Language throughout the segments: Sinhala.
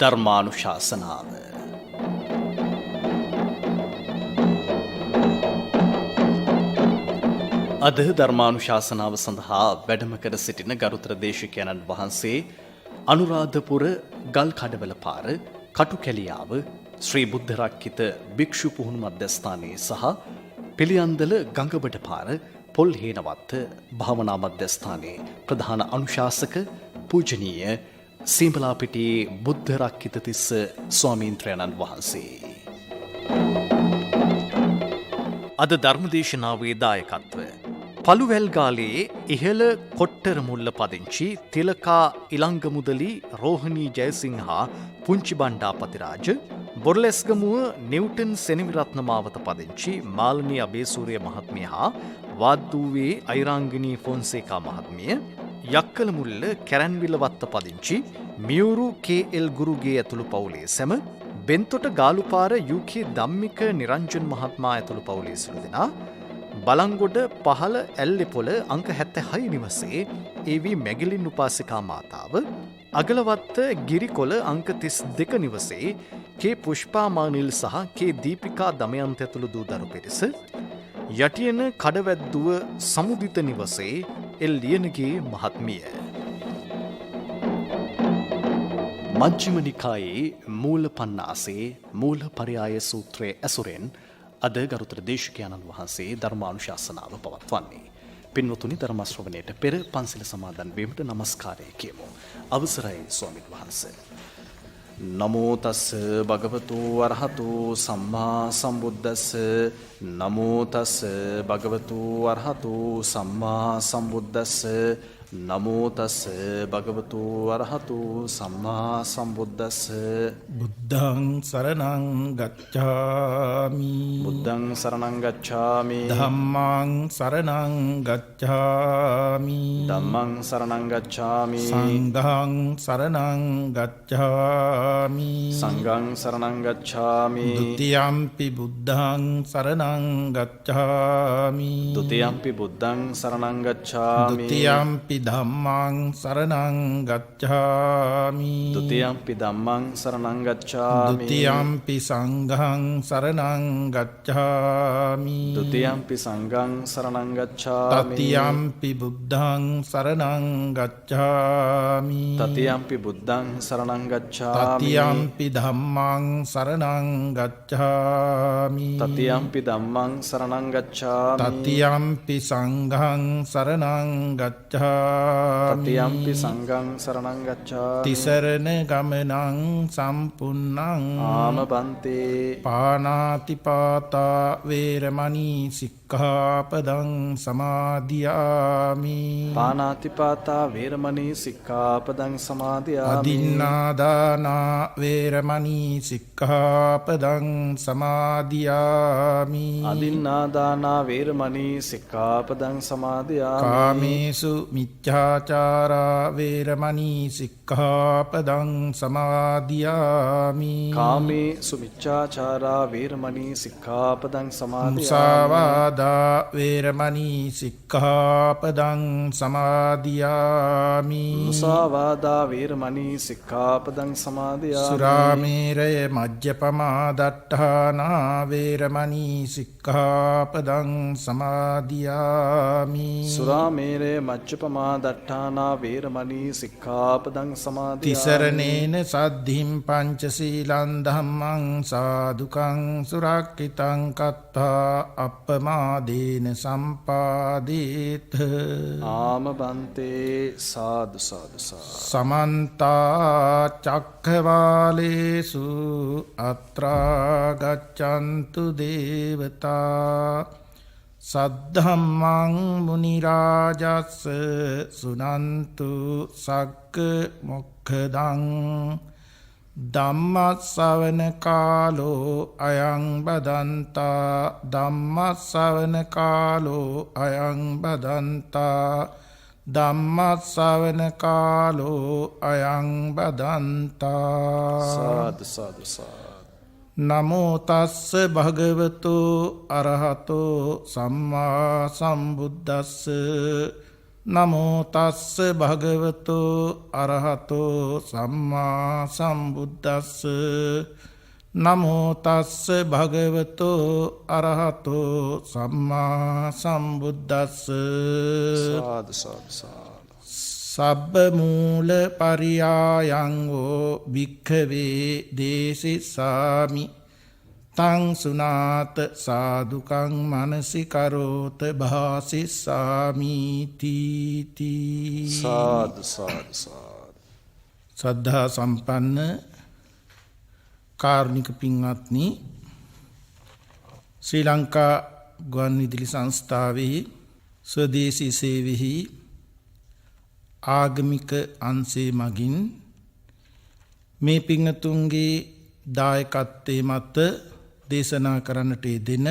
ධර්මානුශාසනාව අද ධර්මානුශාසනාව සඳහා වැඩම කර සිටින ගරුතර දේශකයන්න් වහන්සේ අනුරාධපුර ගල්කඩවල පාර කටුකැලියාව ශ්‍රී බුද්ධ රක්කිත භික්ෂු පුහුණු මධ්‍යස්ථානයේ සහ පිළියන්දල ගඟබඩ පාර පොල් හේනවත්ත භාවනා මධ්‍යස්ථානයේ ප්‍රධාන අනුශාසක පූජනීය සීඹලාපිටියේ බුද්ධ රක්කිත තිස්ස ස්වාමීන්ද්‍රයන්න් වහන්සේ අද ධර්මදේශනාවේ දායකත්වය පළුවැල්ගාලයේ ඉහළ කොට්ටර මුල්ල පදිංචි තිලකා ඉලංගමුදලි රෝහණී ජයසිංහ පුංචි බණ්ඩාපතිරාජ බොරලැස්ගමුව නිව්ටන් සෙනවිරත්න මාවත පදිංචි මාලනී අබේසූරිය මහත්මිය හා වාද්දූවේ අයිරාංගනී ෆොන්සේකා මහත්මිය යක්කලමුල්ල කැරන්විලවත්ත පදිංචි මියුරු කේ.එල්. ගුරුගේ ඇතුළු පවුලේ සැම බෙන්තොට ගාලුපාර යුකේ ධම්මික නිරංජන් මහත්මයා ඇතුළු පවුලේ සිළු දෙනා බලංගොඩ පහළ ඇල්ලෙපොළ අංක 76 නිවසේ ඒ.වී. මැගිලින් උපාසිකා මාතාව අගලවත්ත ගිරිකොළ අංක 32 නිවසේ කේ. පුෂ්පා මානිල් සහ කේ. දීපිකා දමයන්ත ඇතුළු දූ දරු පිරිස යටියන කඩවැද්දුව සමුදිත නිවසේ එල් ලියනගේ මහත්මිය මජ්ක්‍ධිම නිකායේ මූල පණ්ණාසේ මූල පරයාය සූත්‍රයේ ඇසුරෙන් අද ගරුතර දේශකයන්න් වහන්සේ ධර්මානුශාසනාව පවත්වන්නේ. පින්වතුනි, ධර්ම ශ්‍රවණයට පෙර පන්සිල් සමාදන් වීමට নমස්කාරය කියමු. අවසරයි ස්වාමීන් වහන්සේ. නමෝ තස් භගවතු වරහතු සම්මා සම්බුද්දස්ස නමෝ තස් භගවතු වරහතු සම්මා සම්බුද්දස්ස නමෝ තස් භගවතු වරහතු සම්මා සම්බුද්දස්ස බුද්ධං සරණං ගච්ඡාමි බුද්ධං සරණං ගච්ඡාමි ධම්මං සරණං ගච්ඡාමි ධම්මං සරණං ගච්ඡාමි සංඝං සරණං ගච්ඡාමි සංඝං සරණං ගච්ඡාමි ဒ ුතියම්පි බුද්ධං සරණං ගච්ඡාමි ဒ ුතියම්පි බුද්ධං සරණං ගච්ඡාමි ဒ ුතියම්පි ධම්මං සරණං ගච්ඡාමි ဒ ුතියම්පි ධම්මං සරණං ගච්ඡාමි ဒ ුතියම්පි සංඝං සරණං ගච්ඡාමි ဒ ුතියම්පි සංඝං සරණං ගච්ඡාමි තතියම්පි බුද්ධං සරණං ගච්ඡාමි තතියම්පි බුද්ධං සරණං ගච්ඡාමි තතියම්පි ධම්මං සරණං ගච්ඡාමි තතියම්පි ධම්මං සරණං ගච්ඡාමි තතියම්පි සංඝං සරණං ගච්ඡාමි තතියම්පි සංඝං සරණං ගච්ඡාමි තිසරණ ගමනං සම්පුන්නං ආමබන්තේ පානාතිපාතා වේරමණී සික්ඛාපදං සමාදියාමි පානාතිපාතා වේරමණී සික්ඛාපදං සමාදියාමි අදින්නාදානා වේරමණී සික්ඛාපදං සමාදියාමි අදින්නාදානා වේරමණී සික්ඛාපදං සමාදියාමි කාමේසු මිච්ඡාචාරා වේරමණී සික්ඛාපදං සමාදියාමි කාමේසු මිච්ඡාචාරා වේරමණී සික්ඛාපදං සමාදියාමි මුසාවාදා වේරමණී සික්ඛාපදං සමාදියාමි මුසාවාදා වේරමණී සික්ඛාපදං සමාදියාමි සුරාමේරය මජ්ජපමා දට්ඨානා වේරමණී සික්ඛාපදං සමාදියාමි සුරාමේරය මජ්ජපමා දට්ඨානා වේරමණී සික්ඛාපදං සමාදියාමි තිසරණේන සද්ධිම් පංචශීලං ධම්මං සාදුකං සුරක්ඛිතං කତ୍තා අප්පමාදේන සම්පාදේත ආමබන්තේ සාදු සාදු සමන්ත චක්ඛවාලේසු අත්‍රා ගච්ඡන්තු දේවතා සද්ධම්මං මුනි රාජස්ස සුනන්තු සග්ග මොක්ඛදං ධම්මස්සවන කාලෝ අයං බදන්තා ධම්මස්සවන කාලෝ අයං බදන්තා ධම්මස්සවන කාලෝ අයං බදන්තා සාදු සාදු සාදු නමෝ තස්ස භගවතු අරහතෝ සම්මා සම්බුද්දස්ස නමෝ තස්ස භගවතු අරහතෝ සම්මා සම්බුද්දස්ස නමෝ තස්ස භගවතු අරහතෝ සම්මා සම්බුද්දස්ස සාදු සාදු සාදු. සබ්බ මූල පරියායං වූ භික්ඛවේ දේසිසාමි තං සුනාත සාදුකං මනසිකරෝත භාසිස්සාමි තීති. සාදු සාදු සාදු. සද්ධා සම්පන්න කාරුණික පින්වත්නි, ශ්‍රී ලංකා ගුවන් විදුලි සංස්ථාවෙහි ස්වදේශී සේවෙහි ආගමික අංශය මගින් මේ පින්වතුන්ගේ දායකත්වයේ මත දේශනා කරන්නට යෙදෙන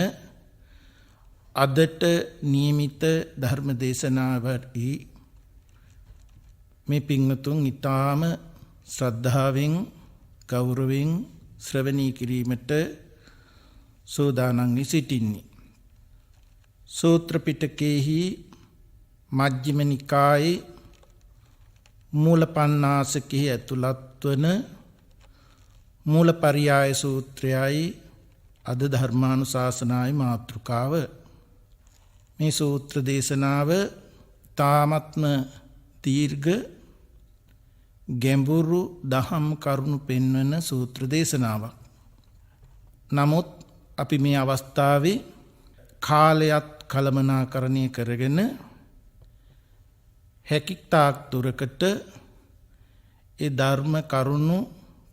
අදට නියමිත ධර්ම දේශනාවයි මේ පින්වතුන් ඊටාම ශ්‍රද්ධාවෙන් ගෞරවයෙන් ශ්‍රවණී කිරීමට සූදානම් වී සිටින්නේ. සූත්‍ර පිටකයේහි මජ්ක්‍ධිම නිකායේ මූලපණ්ණාසකෙහි ඇතුළත් වන මූලපරියාය සූත්‍රයයි අද ධර්මානුශාසනාවේ මාතෘකාව. මේ සූත්‍ර දේශනාව තාමත්ම දීර්ඝ ගැඹුරු දහම් කරුණු පෙන්වන සූත්‍ර දේශනාවක්. නමුත් අපි මේ අවස්ථාවේ කාලයත් කළමනාකරණය කරගෙන හැකිතාක් දුරකට ඒ ධර්ම කරුණු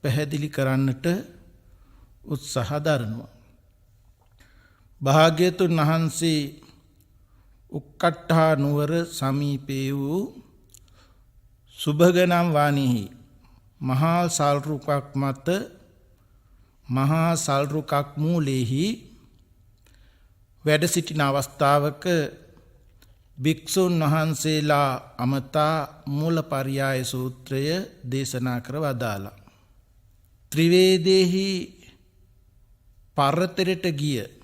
පැහැදිලි කරන්නට උත්සාහ දරනවා. භාග්‍යවතුන් වහන්සේ උක්කට්ඨා නුවර සමීපේ වූ සුභගනම් වාණිහි මහා සල්රුකක් මත මහා සල්රුකක් මූලෙහි වැඩ සිටින අවස්ථාවක භික්ෂුන් වහන්සේලා අමතා මූලපරියාය සූත්‍රය දේශනා කර වදාළා. ත්‍රිවේදයෙහි පරතරයට ගිය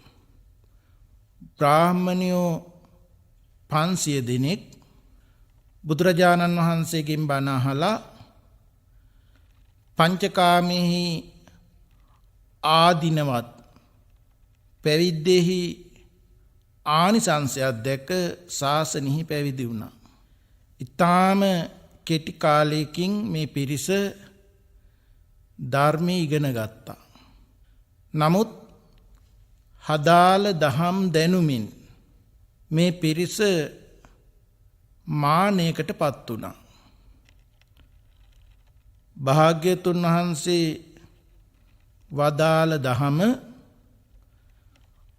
බ්‍රාහ්මණයෝ 500 දෙනෙක් බුදුරජාණන් වහන්සේගෙන් බණ අහලා පංචකාමෙහි ආදීනවත් පැවිද්දෙහි ආනිසංසයක් දැක ශාසනෙහි පැවිදි වුණා. ඊටාම කෙටි කාලයකින් මේ පිරිස ධර්මය ඉගෙන ගත්තා. නමුත් හදාළ දහම් දැනුමින් මේ පිරිස මානයකට පත් වුණා. භාග්‍යවතුන් වහන්සේ වදාළ දහම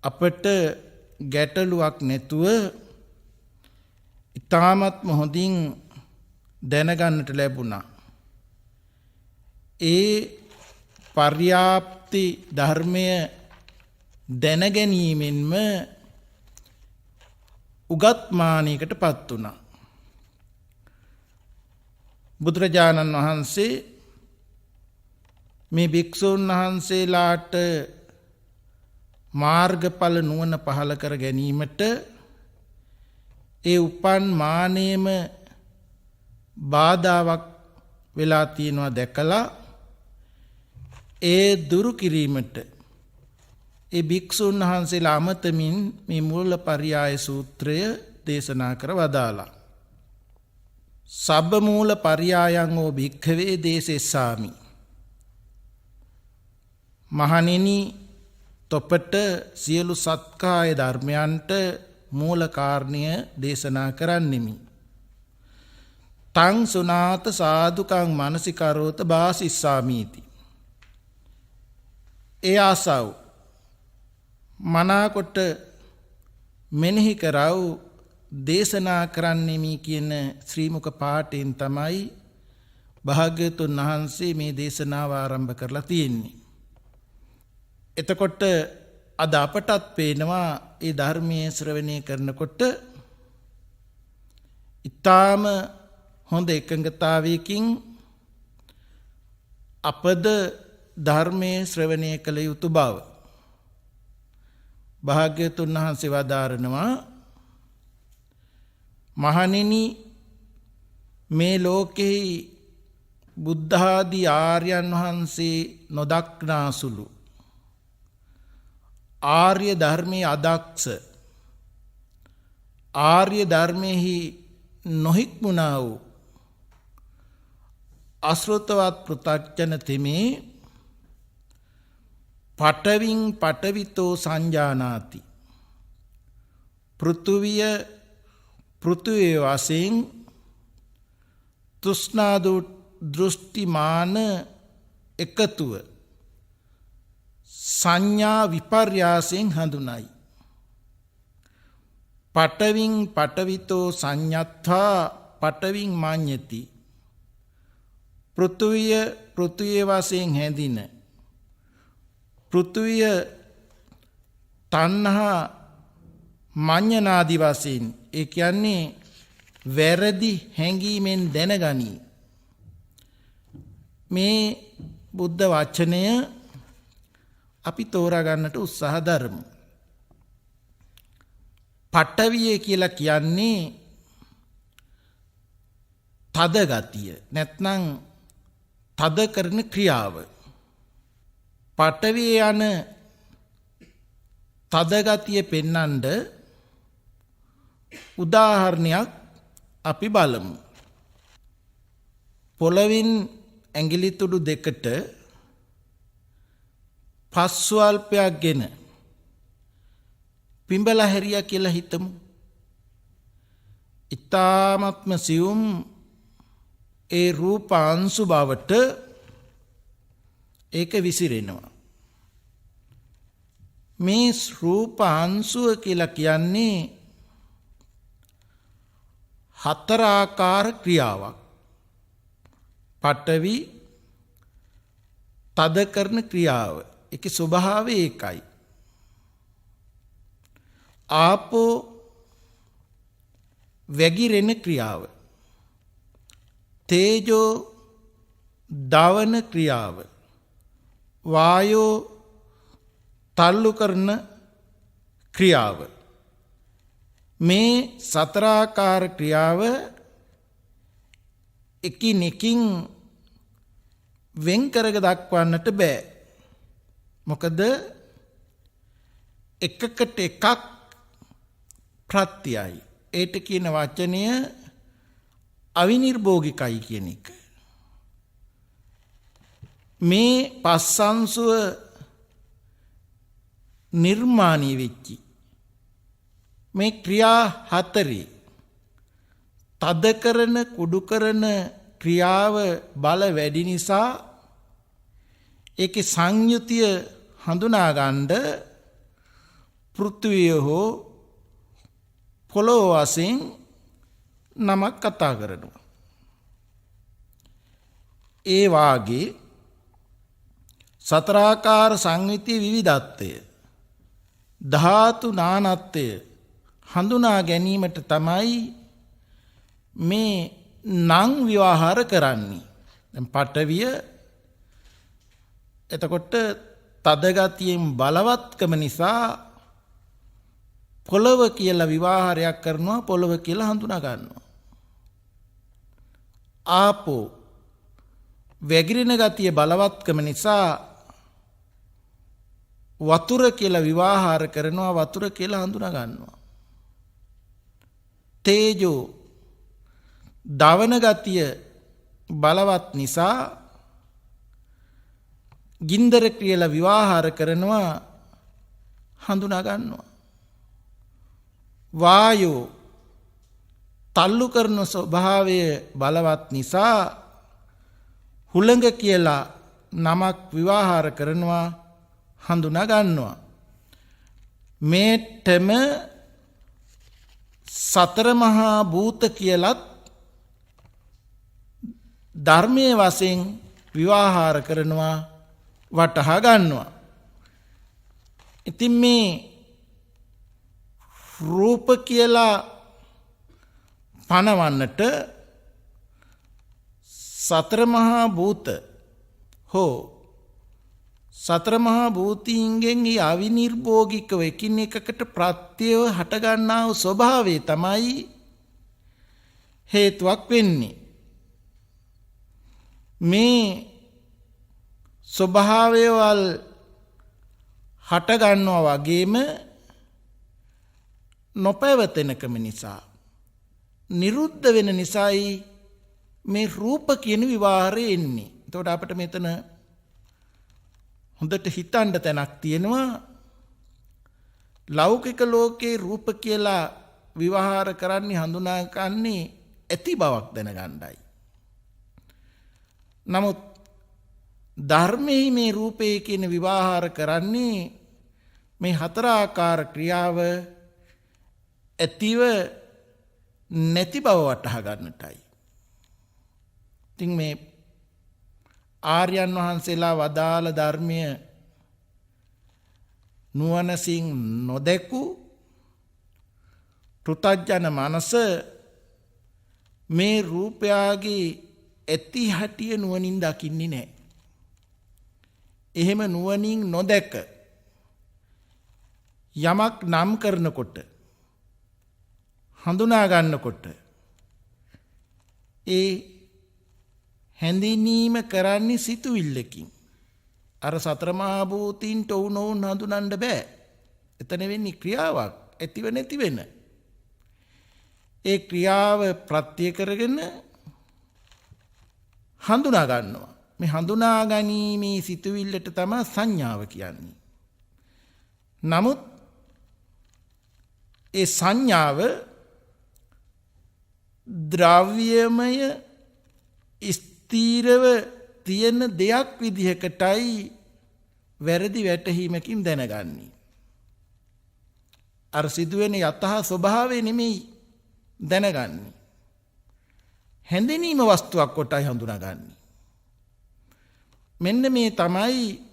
අපට ගැටලුවක් නැතුව ඉතාමත්ම හොඳින් දැනගන්නට ලැබුණා. ඒ පර්‍යාප්ති ධර්මය දැනගැනීමෙන්ම උගත්මානයකට පත් වුණා. බුදුරජාණන් වහන්සේ මේ භික්ෂූන් වහන්සේලාට මාර්ගඵල නුවණ පහළ කර ගැනීමට ඒ උපන් මානෙම බාධාවක් වෙලා තියෙනවා දැකලා ඒ දුරු කිරීමට ඒ භික්ෂූන් වහන්සේලා අමතමින් මේ මූලපරියාය සූත්‍රය දේශනා කර වදාලා. සබ්බ මූල පරියායං වූ භික්ඛවේ දේසෙස්සාමි. මහණෙනි, තොපට සියලු සත්කාය ධර්මයන්ට මූල කාරණය දේශනා කරන්නෙමි. තං සුනාත සාදුකං මනසිකරෝත භාසිස්සාමීති. ඒ ආසව් මනාකොට මෙනෙහි කරව දේශනා කරන්නෙමි කියන ශ්‍රී මුක පාඨයෙන් තමයි භාග්‍යවතුන් වහන්සේ මේ දේශනාව ආරම්භ කරලා තියෙන්නේ. එතකොට අද අපටත් පේනවා ඒ ධර්මයේ ශ්‍රවණය කරනකොට ඊටාම හොඳ එකඟතාවයකින් අපද ධර්මයේ ශ්‍රවණය කළ යුතු බව. භාග්‍යවතුන් වහන්සේ වදාරනවා, මහණෙනි, මේ ලෝකෙහි බුද්ධාදී ආර්යයන් වහන්සේ නොදක්නාසුළු ආර්ය ධර්මයේ අදක්ෂ ආර්ය ධර්මයෙහි නොහික්මුණා වූ අශ්‍රතවත් පෘථග්ජන තෙමේ පඨවින් පඨවිතෝ සංජානාති පෘථුවිය වශයෙන් තෘෂ්ණා දෘෂ්ටිමාන එකතුව සංඥා විපර්යාසයෙන් හඳුනයි. පඨවින් පඨවිතෝ සංඤත්වා පඨවින් මඤ්ඤති. පෘථුවිය වශයෙන් හැඳින පෘථුවිය තණ්හා මඤ්ඤනාදි වශයෙන් ඒ කියන්නේ වැරදි හැඟීමෙන් දැනගනී. මේ බුද්ධ වචනය අපි තෝරාගන්නට උත්සාහ දරමු. පඨවිය කියලා කියන්නේ තද ගතිය නැත්නම් තද කරන ක්‍රියාව. පඨවිය යන තද ගතිය පෙන්වන්න උදාහරණයක් අපි බලමු. පොළවින් ඇඟිලි තුඩු දෙකට පස් ස්වල්පයක් ගෙන පිඹලා හැරියා කියලා හිතමු. ඊ타ත්ම සියුම් ඒ රූපාංශු බවට ඒක විසිරෙනවා. මේ රූපාංශුව කියලා කියන්නේ හතර ආකාර ක්‍රියාවක්. පඨවි තද කරන ක්‍රියාව. ඒකේ ස්වභාවය ඒකයි. ආපෝ වැగిරෙන ක්‍රියාව. තේජෝ දවන ක්‍රියාව. වායෝ තල්ලු කරන ක්‍රියාව. මේ සතරාකාර ක්‍රියාව එකිනෙකින් වෙන් කරග දක්වන්නට බෑ. මොකද එකකට එකක් ප්‍රත්‍යයයි. ඒට කියන වචනය අවිනිර්භෝගිකයි කියන එක. මේ පස්සංසුව නිර්මාණය වෙච්චි මේ ක්‍රියා හතරේ තද කරන කුඩු කරන ක්‍රියාව බල වැඩි නිසා ඒකේ සංයුතිය හඳුනා ගන්න පෘථුවිය හෝ පොළොව වශයෙන් නමක් කතා කරනවා. ඒ වාගේ සතරාකාර සංයුතිය විවිධත්වය ධාතු නානත්වය හඳුනා ගැනීමට තමයි මේ නම් විවාහාර කරන්නේ. දැන් පඨවිය එතකොට තද ගතියෙන් බලවත්කම නිසා පොළව කියලා විවාහාරයක් කරනවා, පොළව කියලා හඳුනා ගන්නවා. ආපෝ වැగిරෙන ගතිය බලවත්කම නිසා වතුර කියලා විවාහාර කරනවා, වතුර කියලා හඳුනා ගන්නවා. තේජෝ දවන ගතිය බලවත් නිසා ගින්දර කියලා විවාහාර කරනවා, හඳුනා ගන්නවා. වායෝ තල්ලු කරන ස්වභාවය බලවත් නිසා හුළඟ කියලා නමක් විවාහාර කරනවා, හඳුනා ගන්නවා. මේටම සතර මහා භූත කියලත් ධර්මයේ වශයෙන් විවාහාර කරනවා, වටහා ගන්නවා. ඉතින් මේ රූප කියලා පනවන්නට සතර මහා භූත හෝ සතර මහා භූතීන්ගෙන් ඒ අවිනිර්භෝගිකව එකින් එකකට ප්‍රත්‍යව හටගන්නා වූ ස්වභාවය තමයි හේතුවක් වෙන්නේ. මේ ස්වභාවයවල් හටගන්නවා වගේම නොපැවතෙනකම නිසා නිරුද්ධ වෙන නිසායි මේ රූප කියන විවාහරය එන්නේ. එතකොට අපිට මෙතන හොඳට හිතන්න තැනක් තියෙනවා. ලෞකික ලෝකේ රූප කියලා විවහාර කරන්නේ හඳුනා ගන්නේ ඇති බවක් දැනගන්නයි. නමුත් ධර්මයේ මේ රූපේ කියන විවහාර කරන්නේ මේ හතරාකාර ක්‍රියාව ඇතිව නැති බව වටහා ගන්නටයි. ඉතින් මේ ආර්යයන් වහන්සේලා වදාළ ධර්මය නුවණසින් නොදැකු පෘථග්ජන මනස මේ රූපයාගේ ඇති හැටිය නුවණින් දකින්නේ නැහැ. එහෙම නුවණින් නොදැක යමක් නම් කරනකොට හඳුනා ගන්නකොට ඒ හැඳින්වීම කරන්නේ සිතුවිල්ලකින්. අර සතර මහා භූතීන්ට වුණොන් හඳුනන්න බෑ. එතන වෙන්නේ ක්‍රියාවක් ඇතිව නැති වෙන. ඒ ක්‍රියාව ප්‍රත්‍ය කරගෙන හඳුනා ගන්නවා. මේ හඳුනා ගැනීමේ සිතුවිල්ලට තමයි සංඥාව කියන්නේ. නමුත් ඒ සංඥාව ද්‍රව්‍යමය ස්ථීරව තියෙන දෙයක් විදිහකටයි වැරදි වැටහීමකින් දැනගන්නේ. අර සිදුවෙන යථා ස්වභාවය නෙමෙයි දැනගන්නේ. හැඳිනීම වස්තුවක් කොටයි හඳුනාගන්නේ. මෙන්න මේ තමයි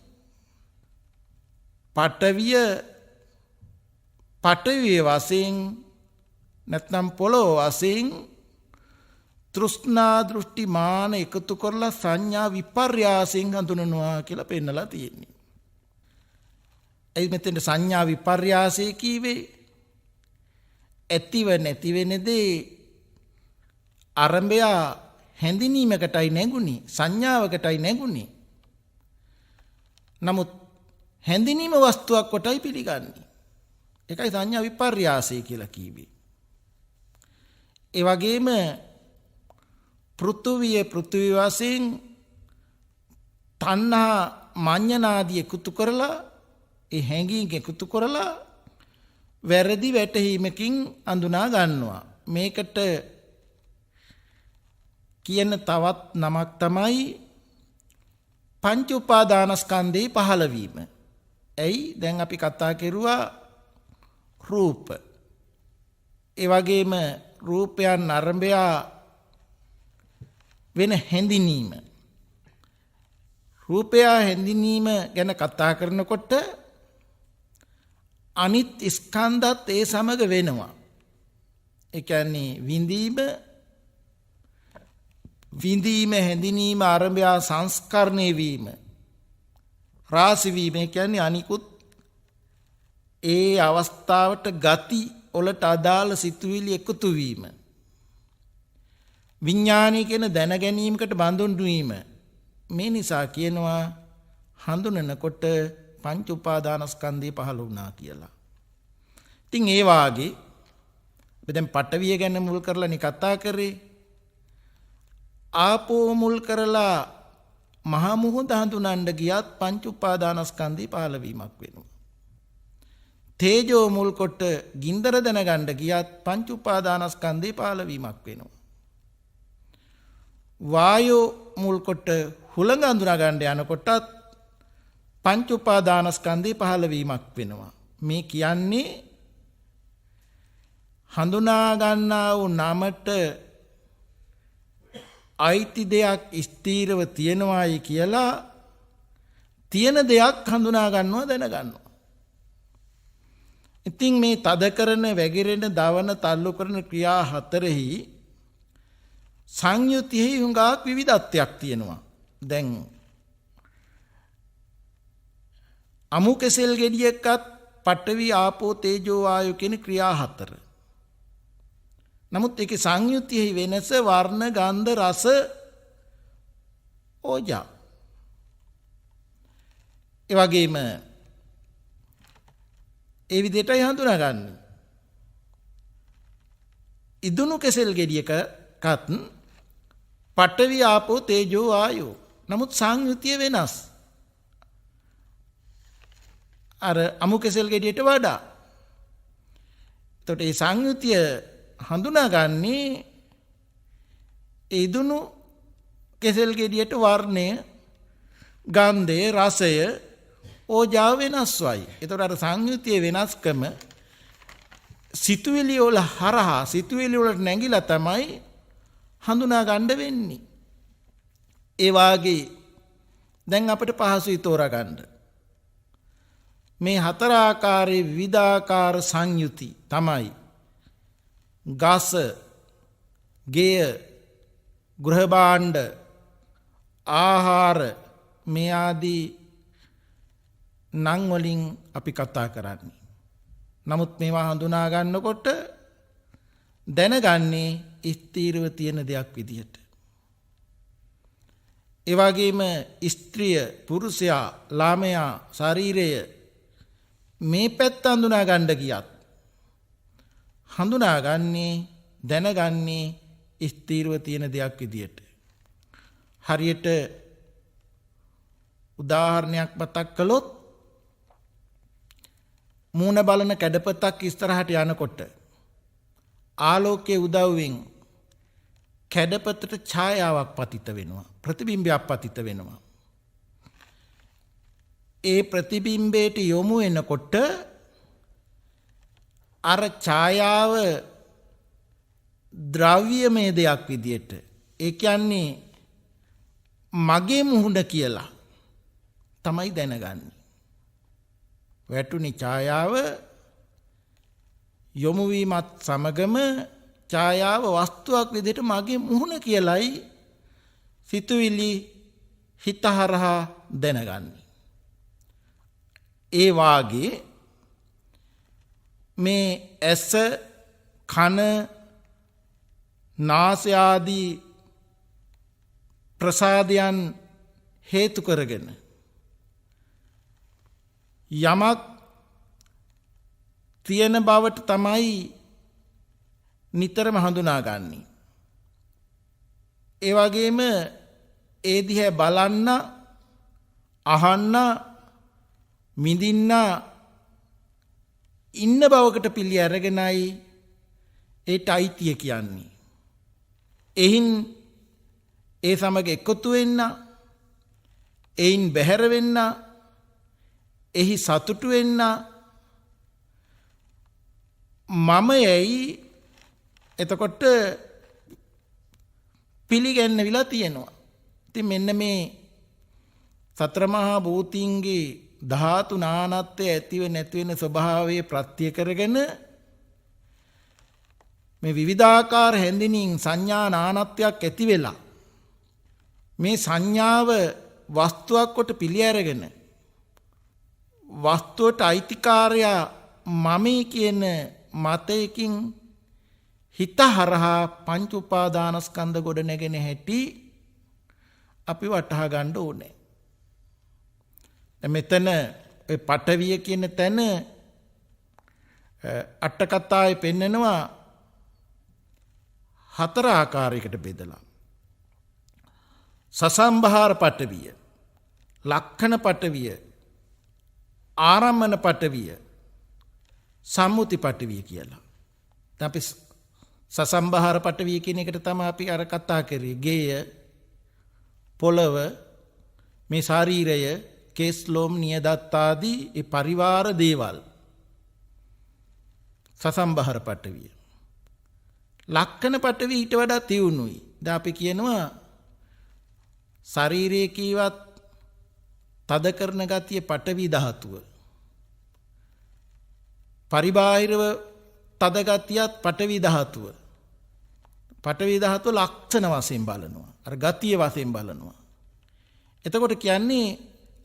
පඨවිය වශයෙන් නැත්නම් පොළොව වශයෙන් තෘෂ්ණා දෘෂ්ටි මාන එකතු කරලා සංඥා විපර්යාසයෙන් හඳුනනවා කියලා පෙන්නලා තියෙන්නේ. ඒ මෙතෙන් සංඥා විපර්යාසය කීවේ ඇතිව නැති වෙන දේ ආරම්භය හැඳිනීමකටයි නැගුණි සංඥාවකටයි නැගුණි. නමුත් හැඳිනීම වස්තුවක් කොටයි පිළිගන්නේ. ඒකයි සංඥා විපර්යාසය කියලා කිව්වේ. ඒ වගේම පෘථුවිය පෘථුවි වශයෙන් තණ්හා මඤ්ඤණාදී එකතු කරලා ඒ හැඟීම් එකතු කරලා වැරදි වැටහීමකින් අඳුනා ගන්නවා. මේකට කියන තවත් නමක් තමයි පංච උපාදානස්කන්ධේ පහළවීම. ඇයි දැන් අපි කතා කරුවා රූප. ඒ වගේම රූපයන් ආරම්භය වෙන හැඳිනීම. රූපය හැඳිනීම ගැන කතා කරනකොට අනිත් ස්කන්ධත් ඒ සමග වෙනවා. ඒ කියන්නේ විඳීම හැඳිනීම ආරම්භය සංස්කරණය වීම රාශි වීම කියන්නේ අනිකුත් ඒ අවස්ථාවට ගති වලට අදාළ සිතුවිලි එකතු වීම. විඥානය කියන දැන ගැනීමකට බඳුන් වීම. මේ නිසා කියනවා හඳුනනකොට පංච උපාදානස්කන්ධය පහළ වුණා කියලා. ඉතින් ඒ වාගේ දැන් පඨවිය ගැන මුල් කරලානේ කතා කරේ. ආපෝ මුල් කරලා මහ මුහුද හඳුනන්න ගියත් පංච උපාදානස්කන්ධය පහළ වීමක් වෙනවා. තේජෝ මුල් කොට ගින්දර දැනගන්න ගියත් පංච උපාදානස්කන්ධය පහළ වීමක් වෙනවා. වායෝ මුල් කොට හුළඟ අඳුනා ගන්න යනකොටත් පංච උපාදානස්කන්ධය පහළ වීමක් වෙනවා. මේ කියන්නේ හඳුනා ගන්නා වූ නාමට අයිති දෙයක් ස්ථීරව තියෙනවායි කියලා තියෙන දෙයක් හඳුනා ගන්නවා දැනගන්නවා. ඉතින් මේ තද කරන වැగిරෙන දවන තල්ලු කරන ක්‍රියා හතරෙහි සංයුතියෙහි හුඟක් විවිධත්වයක් තියෙනවා. දැන් අමු කෙසෙල් ගෙඩියකත් පඨවි ආපෝ තේජෝ වායෝ කියන ක්‍රියා හතර. නමුත් ඒකේ සංයුතියෙහි වෙනස වර්ණ ගන්ධ රස ඕජා. ඒ වගේම ඒ විදිහටයි හඳුනාගන්නේ. ඉදුණු කෙසෙල් ගෙඩියකත් පඨවි ආපෝ තේජෝ ආයෝ. නමුත් සංයුතිය වෙනස්. අර අමු කෙසෙල් ගෙඩියට වඩා. එතකොට මේ සංයුතිය හඳුනාගන්නේ ඉදුණු කෙසෙල් ගෙඩියට වර්ණය, ගන්ධය, රසය, ඕජාව වෙනස් වයි. එතකොට අර සංයුතියේ වෙනස්කම සිතුවිලි වල හරහා සිතුවිලි වලට නැగిලා තමයි හඳුනා ගන්න වෙන්නේ. ඒ වාගේ දැන් අපිට පහසුයි තෝරගන්න. මේ හතර ආකාරයේ විවිධාකාර සංයුති තමයි ගස, ගෙය, ගෘහ භාණ්ඩ, ආහාර මේ ආදී නම් වලින් අපි කතා කරන්නේ. නමුත් මේවා හඳුනා ගන්නකොට දැනගන්නේ ස්ථීරව තියෙන දෙයක් විදිහට. ඒ වගේම ස්ත්‍රිය, පුරුෂයා, ළමයා, ශරීරය මේ පැත්ත හඳුනා ගන්න ගියත් හඳුනාගන්නේ, දැනගන්නේ ස්ථීරව තියෙන දෙයක් විදිහට. හරියට උදාහරණයක් මතක් කළොත් මූණ බලන කැඩපතක් ඉස්සරහට යනකොට ආලෝකයේ උදව්වෙන් කැඩපතට ඡායාවක් පතිත වෙනවා, ප්‍රතිබිම්බයක් පතිත වෙනවා. ඒ ප්‍රතිබිම්බයට යොමු වෙනකොට අර ඡායාව ද්‍රව්‍යමය දෙයක් විදියට, ඒ කියන්නේ මගේ මුහුණ කියලා තමයි දැනගන්නේ. වැටුනි ඡායාව යොමු වීමත් සමගම ඡායාව වස්තුවක් විදිහට මගේ මුහුණ කියලයි සිතුවිලි හිත හරහා දැනගන්නේ. ඒ වාගේ මේ ඇස, කන, නාසය ආදී ප්‍රසාදයන් හේතු කරගෙන යමක් තියෙන බවට තමයි නිතරම හඳුනාගන්නේ. ඒ වගේම ඒ දිහා බලන්න, අහන්න, මිදින්න ඉන්න බවකට පිළි අරගෙනයි ඒට අයිතිය කියන්නේ. එහින් ඒ සමග එකතු වෙන්න, එයින් බැහැර වෙන්න, එහි සතුටු වෙන්න මමයයි එතකොට පිළිගන්නවිලා තියෙනවා. ඉතින් මෙන්න මේ සතර මහා භූතීන්ගේ ධාතු නානත්වය ඇතිව නැති වෙන ස්වභාවය ප්‍රත්‍ය කරගෙන මේ විවිධාකාර හැඳිනීම් සංඥා නානත්වයක් ඇති වෙලා මේ සංඥාව වස්තුවක් කොට පිළි අරගෙන වස්තුවට අයිතිකාරයා මමයි කියන මතයකින් හිත හරහා පංච උපාදානස්කන්ධ ගොඩ නැගෙන හැටි අපි වටහා ගන්න ඕනේ. මෙතන ඔය පඨවිය කියන තැන අට කතාවේ පෙන්නනවා හතර ආකාරයකට බෙදලා. සසම්භාර පඨවිය, ලක්ඛණ පඨවිය, ආරම්මන පඨවිය, සම්මුති පඨවිය කියලා. දැන් අපි සසම්භාර පඨවිය කියන එකට තමයි අපි අර කතා කරේ. ගේය, පොළව, මේ ශරීරය, කේස් ලොම් නියදත් ආදී ඒ පරිවාර දේවල් සසම්භාර පඨවිය. ලක්ඛණ පඨවිය ඊට වඩා තියුණුයි. දැන් අපි කියනවා ශරීරයේ කීවත් තද කරන ගතිය පඨවි ධාතුව. පරිබාහිරව තද ගතියත් පඨවි ධාතුව. පඨවි ධාතුව ලක්ෂණ වශයෙන් බලනවා. අර ගතිය වශයෙන් බලනවා. එතකොට කියන්නේ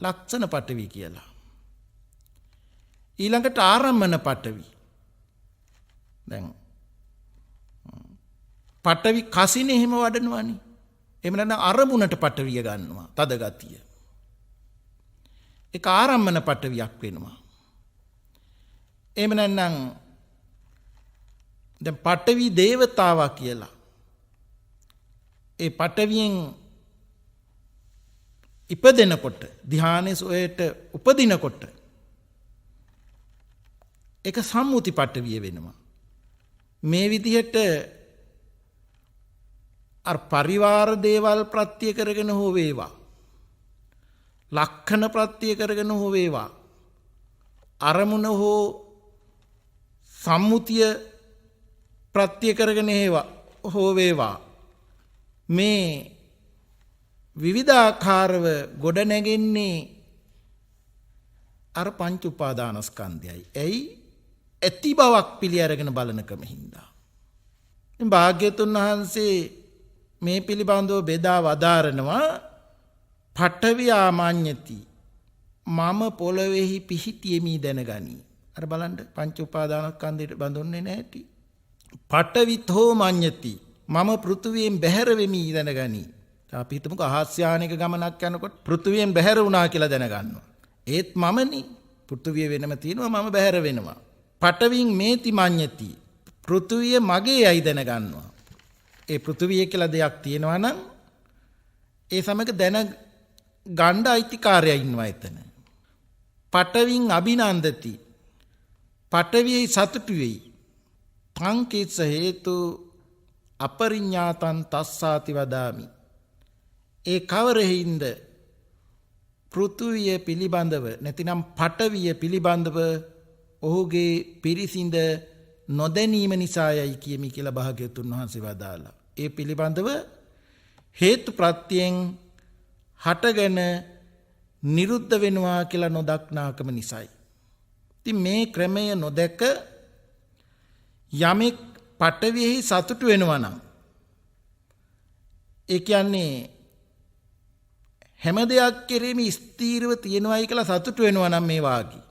ලක්ෂණ පඨවි කියලා. ඊළඟට ආරම්මන පඨවි. දැන් පඨවි කසිනේ එහෙම වඩනවනේ. එහෙම නැත්නම් අරමුණට පටවිය ගන්නවා තද ගතිය. ඒක ආරම්මන පටවියක් වෙනවා. එහෙම නැත්නම් දැන් පටවි දේවතාවා කියලා ඒ පටවියෙන් ඉපදෙනකොට ධ්‍යානයේ සොයට උපදිනකොට ඒක සම්මුති පටවිය වෙනවා. මේ විදිහට අර පරිවාර දේවල් ප්‍රත්‍ය කරගෙන හෝ වේවා ලක්ෂණ ප්‍රත්‍ය කරගෙන හෝ වේවා අරමුණ හෝ සම්මුතිය ප්‍රත්‍ය කරගෙන හෝ වේවා මේ විවිධාකාරව ගොඩ නැගෙන්නේ අර පංච උපාදානස්කන්ධයයි. ඇයි? ඇති බවක් පිළි අරගෙන බලනකම හින්දා. ඉතින් භාග්‍යතුන් වහන්සේ මේ පිළිබඳව බෙදා වදාරනවා පඨවි ආමඤ්ඤති මම පොළොවේහි පිහිටියෙමි දැනගනි. අර බලන්න පංච උපාදානස්කන්ධයට බඳුන්නේ නැහැටි. පඨවිතෝ මඤ්ඤති මම පෘථුවියෙන් බැහැර වෙමි දැනගනි. අපි හිතමුකෝ අහස්යානික ගමනක් යනකොට පෘථුවියෙන් බැහැර වුණා කියලා දැනගන්නවා. ඒත් මමනේ පෘථුවිය වෙනම තියෙනවා මම බැහැර වෙනවා. පඨවින් මේති මඤ්ඤති පෘථුවිය මගේ යයි දැනගන්නවා. ඒ පෘථුවිය කියලා දෙයක් තියෙනවා නම් ඒ සමග දැන ගණ්ඩ අයිතිකාරයා ඉන්නවා එතන. පඨවින් අභිනන්දති පඨවියේ සතුටු වෙයි. තංකිස හේතු අපරිඤ්ඤාතං තස්සාති වදාමි. ඒ කවරෙහිඳ පෘථුවිය පිළිබඳව නැතිනම් පඨවිය පිළිබඳව ඔහුගේ පිරිසිඳ නොදැනීම නිසායයි කියමි කියලා භාග්‍යවතුන් වහන්සේ වදාලා. ඒ පිළිබඳව හේතු ප්‍රත්‍යයෙන් හටගෙන නිරුද්ධ වෙනවා කියලා නොදක්නාකම නිසායි. ඉතින් මේ ක්‍රමය නොදැක යමෙක් පඨවියෙහි සතුටු වෙනවා නම් ඒ කියන්නේ හැම දෙයක් කෙරෙහිම ස්ථීරව තියෙනවායි කියලා සතුටු වෙනවා නම් මේ වාගේ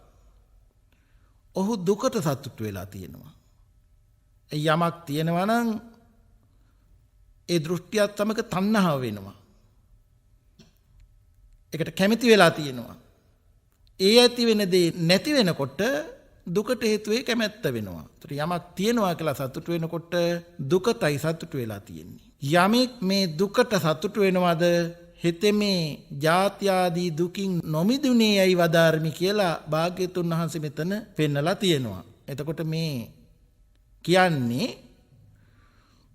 ඔහු දුකට සතුටු වෙලා තියෙනවා. යමක් තියෙනවා නම් ඒ දෘෂ්ටියත් සමග තණ්හාව වෙනවා. ඒකට කැමති වෙලා තියෙනවා. ඒ ඇති වෙන දේ නැති වෙනකොට දුකට හේතු වෙයි කැමැත්ත වෙනවා. ඒතර යමක් තියෙනවා කියලා සතුටු වෙනකොට දුකටයි සතුටු වෙලා තියෙන්නේ. යමෙක් මේ දුකට සතුටු වෙනවද හෙතෙමේ ජාති ආදී දුකින් නොමිදුනේ යයි වදාරමි කියලා භාග්‍යතුන් වහන්සේ මෙතන පෙන්නලා තියෙනවා. එතකොට මේ කියන්නේ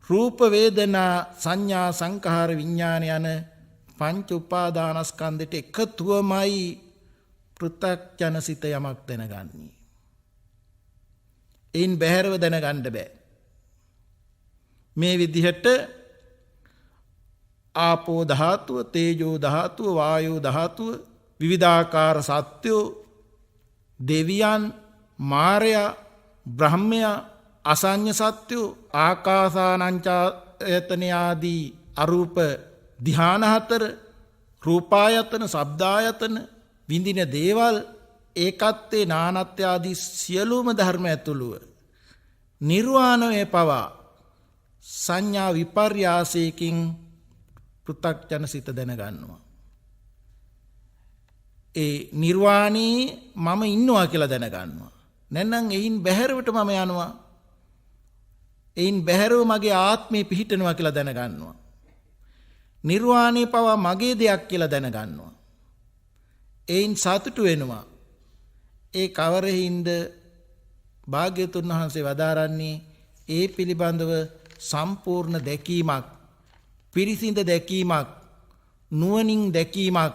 රූප වේදනා සංඥා සංඛාර විඥාන යන පංච උපාදානස්කන්ධයට එකතුවමයි පෘථග්ජනසිත යමක් දැනගන්නේ. එයින් බැහැරව දැනගන්න බෑ. මේ විදිහට ආපෝ ධාතුව, තේජෝ ධාතුව, වායෝ ධාතුව, විවිධාකාර සත්‍යෝ, දෙවියන්, මාරයා, බ්‍රහ්මයා, අසඤ්ඤ සත්‍යෝ, ආකාසානංචායතන ආදී අරූප ධ්‍යාන හතර, රූපායතන, ශබ්දායතන, විඳින දේවල්, ඒකත්වේ නානත්‍ය ආදී සියලුම ධර්ම ඇතුළුව නිර්වාණය පවා සංඥා විපර්යාසයකින් පෘථග්ජන සිත දැනගන්නවා. ඒ නිර්වාණී මම ඉන්නවා කියලා දැනගන්නවා. නැත්නම් එයින් බැහැරවට මම යනවා. එයින් බැහැරව මගේ ආත්මය පිහිටනවා කියලා දැනගන්නවා. නිර්වාණය පවා මගේ දෙයක් කියලා දැනගන්නවා. එයින් සතුටු වෙනවා. ඒ කවරෙහිඳ භාග්‍යතුන් වහන්සේ වදාරන්නේ ඒ පිළිබඳව සම්පූර්ණ දැකීමක්, පිරිසිඳ දැකීමක්, නුවණින් දැකීමක්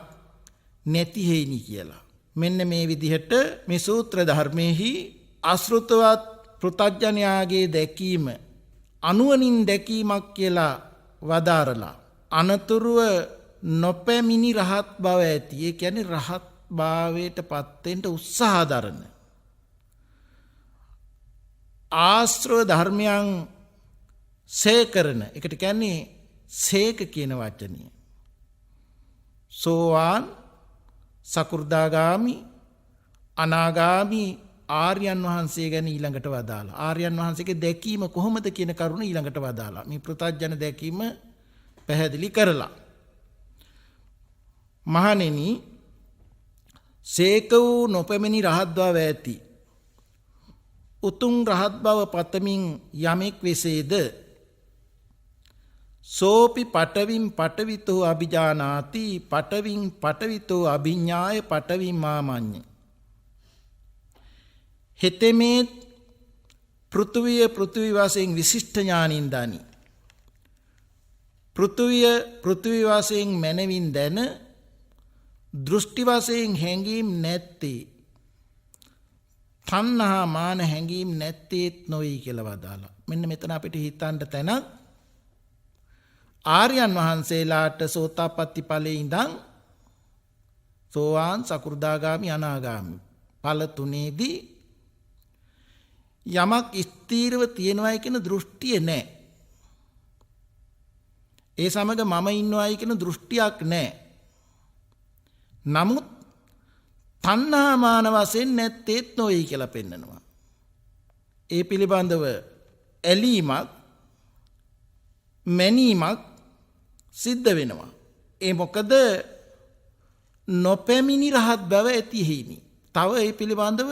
නැති හේනි කියලා. මෙන්න මේ විදිහට මේ සූත්‍ර ධර්මයේහි අශෘතවත් පෘථග්ජනයාගේ දැකීම අනුවණින් දැකීමක් කියලා වදාරලා අනතුරුව නොපැමිණි රහත් බව ඇති. ඒ කියන්නේ රහත් භාවයට පත් වෙන්න උත්සාහ දරන ආශ්‍රව ධර්මයන් සේකරන එකට කියන්නේ සේක කියන වචනය. සෝවාන්, සකු르දාගාමි, අනාගාමි ආර්යයන් වහන්සේ ගැන ඊළඟට වදාලා. ආර්යයන් වහන්සේගේ දැකීම කොහොමද කියන කරුණ ඊළඟට වදාලා. මේ පෘථග්ජන දැකීම පැහැදිලි කරලා. මහණෙනි, සේක වූ නොපැමිණි රහත් බව ඇති උතුම් රහත් බව පතමින් යමෙක් වෙසේද සෝපි පටවින් පටවිතෝ අභිජානාති පටවින් පටවිතෝ අභිඥාය පටවින් මාමඤ්ඤ. හෙතෙමේ පෘථුවිය පෘථුවි වශයෙන් විශිෂ්ට ඥානින් දනි. පෘථුවිය පෘථුවි වශයෙන් මනවින් දැන දෘෂ්ටි වශයෙන් හැඟීම් නැත්තේ තණ්හා මාන හැඟීම් නැත්තේත් නොවේ කියලා වදාලා. මෙන්න මෙතන අපිට හිතන්න තැනක් ආර්යයන් වහන්සේලාට සෝතාපට්ටි ඵලයේ ඉඳන් සෝවාන් සකෘදාගාමි අනාගාමි ඵල තුනේදී යමක් ස්ථීරව තියෙනවායි කියන දෘෂ්ටිය නැහැ. ඒ සමග මම ඉන්නවායි කියන දෘෂ්ටියක් නැහැ. නමුත් තණ්හා මාන වශයෙන් නැත්තේත් නොවේ කියලා පෙන්නනවා. ඒ පිළිබඳව ඇලීමක් මැනීමක් සිද්ධ වෙනවා. ඒ මොකද නොපැමිණි රහත් බව ඇති හිමි. තව ඒ පිළිබඳව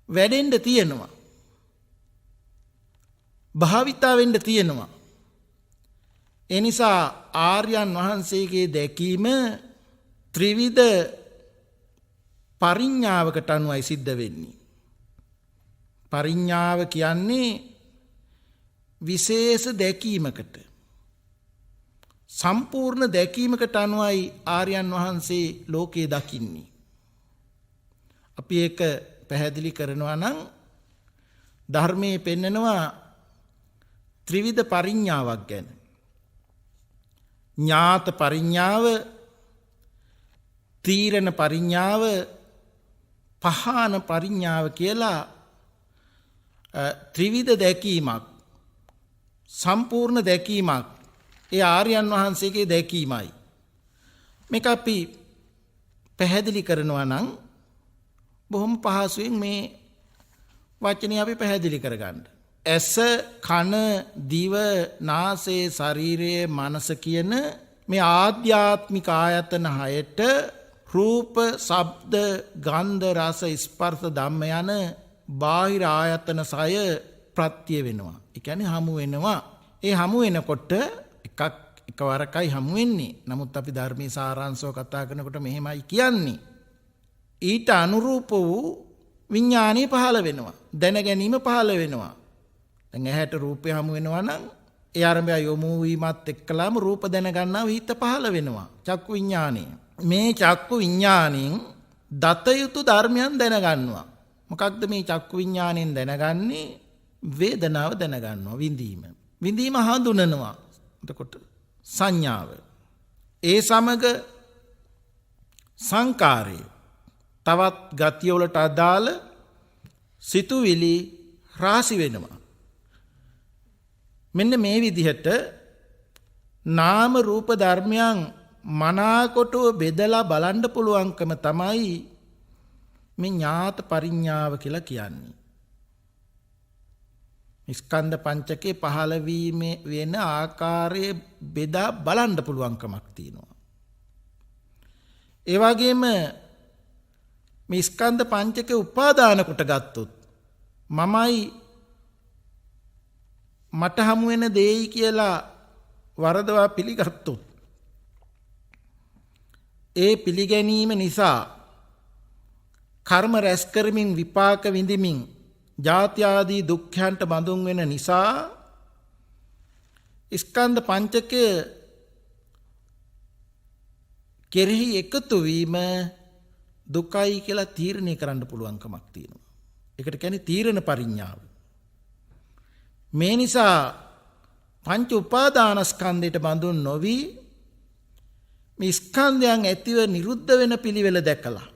වැඩෙන්න තියෙනවා. භාවිතා වෙන්න තියෙනවා. ඒ නිසා ආර්යයන් වහන්සේගේ දැකීම ත්‍රිවිධ පරිඥාවකට අනුවයි සිද්ධ වෙන්නේ. පරිඥාව කියන්නේ විශේෂ දැකීමකට සම්පූර්ණ දැකීමකට අනුවයි ආර්යයන් වහන්සේ ලෝකේ දකින්නේ. අපි ඒක පැහැදිලි කරනවා නම් ධර්මයේ පෙන්නනවා ත්‍රිවිධ පරිඥාවක් ගැන. ඥාත පරිඥාව, තීරණ පරිඥාව, පහාන පරිඥාව කියලා ත්‍රිවිධ දැකීමක්, සම්පූර්ණ දැකීමක් ඒ ආර්යයන් වහන්සේගේ දැකීමයි. මේක අපි පැහැදිලි කරනවා නම් බොහොම පහසුවෙන් මේ වචනේ අපි පැහැදිලි කරගන්න. ඇස, කන, දිව, නාසය, ශරීරය, මනස කියන මේ ආධ්‍යාත්මික ආයතන හයට රූප, ශබ්ද, ගන්ධ, රස, ස්පර්ශ, ධම්ම යන බාහිර ආයතන සය ප්‍රත්‍ය වෙනවා. ඒ කියන්නේ හමු වෙනවා. ඒ හමු වෙනකොට එකවරකයි හමු වෙන්නේ. නමුත් අපි ධර්මයේ සාරාංශව කතා කරනකොට මෙහෙමයි කියන්නේ. ඊට අනුරූප වූ විඥානය පහළ වෙනවා. දැන ගැනීම පහළ වෙනවා. දැන් ඇහැට රූපය හමු වෙනවා නම් ඒ ආරම්භය යොමු වීමත් එක්කලාම රූප දැන ගන්නා හිත පහළ වෙනවා. චක්කු විඥානය. මේ චක්කු විඥාණයෙන් දත යුතු ධර්මයන් දැනගන්නවා. මොකක්ද මේ චක්කු විඥාණයෙන් දැනගන්නේ? වේදනාව දැනගන්නවා, විඳීම. විඳීම හඳුනනවා. එතකොට සංඥාව. ඒ සමග සංකාරය. තවත් ගතිය වලට අදාළ සිතුවිලි රාශි වෙනවා. මෙන්න මේ විදිහට නාම රූප ධර්මයන් මනාකොටව බෙදලා බලන්න පුළුවන්කම තමයි මේ ඥාත පරිඥාව කියලා කියන්නේ. ස්කන්ධ පංචකේ පහළ වීම වෙන ආකාරයේ බෙදා බලන්න පුළුවන්කමක් තියෙනවා. ඒ වගේම මේ ස්කන්ධ පංචකේ උපාදාන කොට ගත්තොත් මමයි මට හමු වෙන දෙයි කියලා වරදවා පිළිගත්තොත් ඒ පිළිගැනීම නිසා කර්ම රැස් කරමින් විපාක විඳිමින් ජාති ආදී දුක්ඛයන්ට බඳුන් වෙන නිසා ස්කන්ධ පංචකය කෙරෙහි එකතු වීම දුකයි කියලා තීරණය කරන්න පුළුවන්කමක් තියෙනවා. ඒකට කියන්නේ තීරණ පරිඥාව. මේ නිසා පංච උපාදානස්කන්ධයට බඳුන් නොවි මේ ස්කන්ධයන් ඇතිව නිරුද්ධ වෙන පිළිවෙල දැකලා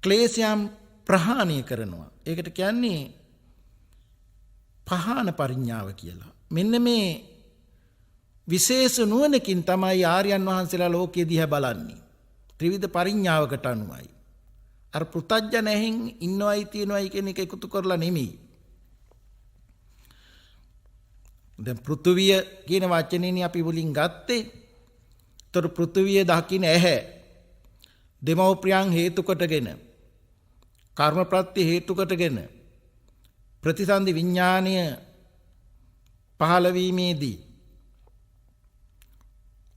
ක්ලේශයන් ප්‍රහාණය කරනවා. ඒකට කියන්නේ පහාන පරිඥාව කියලා. මෙන්න මේ විශේෂ නුවණකින් තමයි ආර්යයන් වහන්සේලා ලෝකයේ දිහා බලන්නේ. ත්‍රිවිධ පරිඥාවකට අනුවයි. අර පෘථග්ජනයෙන් ඉන්නවයි තියනවයි කියන එක එකතු කරලා නෙමෙයි. දැන් පෘථුවිය කියන වචනේනේ අපි මුලින් ගත්තේ. ඒතර පෘථුවිය දකින්න ඇහැ දෙමව්පියන් හේතු කොටගෙන කර්ම ප්‍රත්‍ය හේතු කොටගෙන ප්‍රතිසන්දි විඥානය පහළ වීමේදී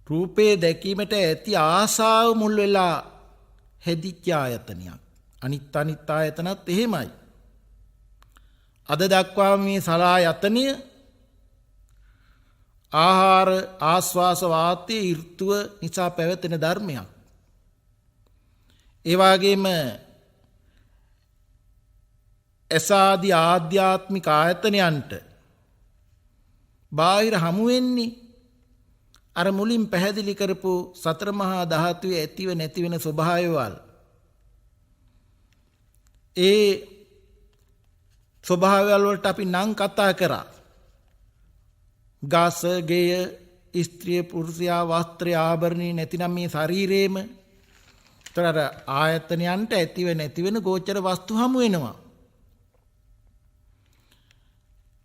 රූපේ දැකීමට ඇති ආසාව මුල් වෙලා හැදිච්ච ආයතනයක්. අනිත් ආයතනත් එහෙමයි. අද දක්වා මේ සලආයතනය ආහාර ආස්වාස වාතයේ ඍතුව නිසා පැවතෙන ධර්මයක්. ඒ වගේම එසාදී ආධ්‍යාත්මික ආයතනයන්ට බාහිර හමු වෙන්නේ අර මුලින් පැහැදිලි කරපු සතර මහා ධාතුවේ ඇතිව නැති වෙන ස්වභාවයවල්. ඒ ස්වභාවයල් වලට අපි නම් කතා කරා. ගස, ගෙය, ස්ත්‍රිය, පුරුෂයා, වස්ත්‍රය, ආභරණී නැතිනම් මේ ශරීරේම තර ආයතනයන්ට ඇතිව නැති වෙන ගෝචර වස්තු හමු වෙනවා.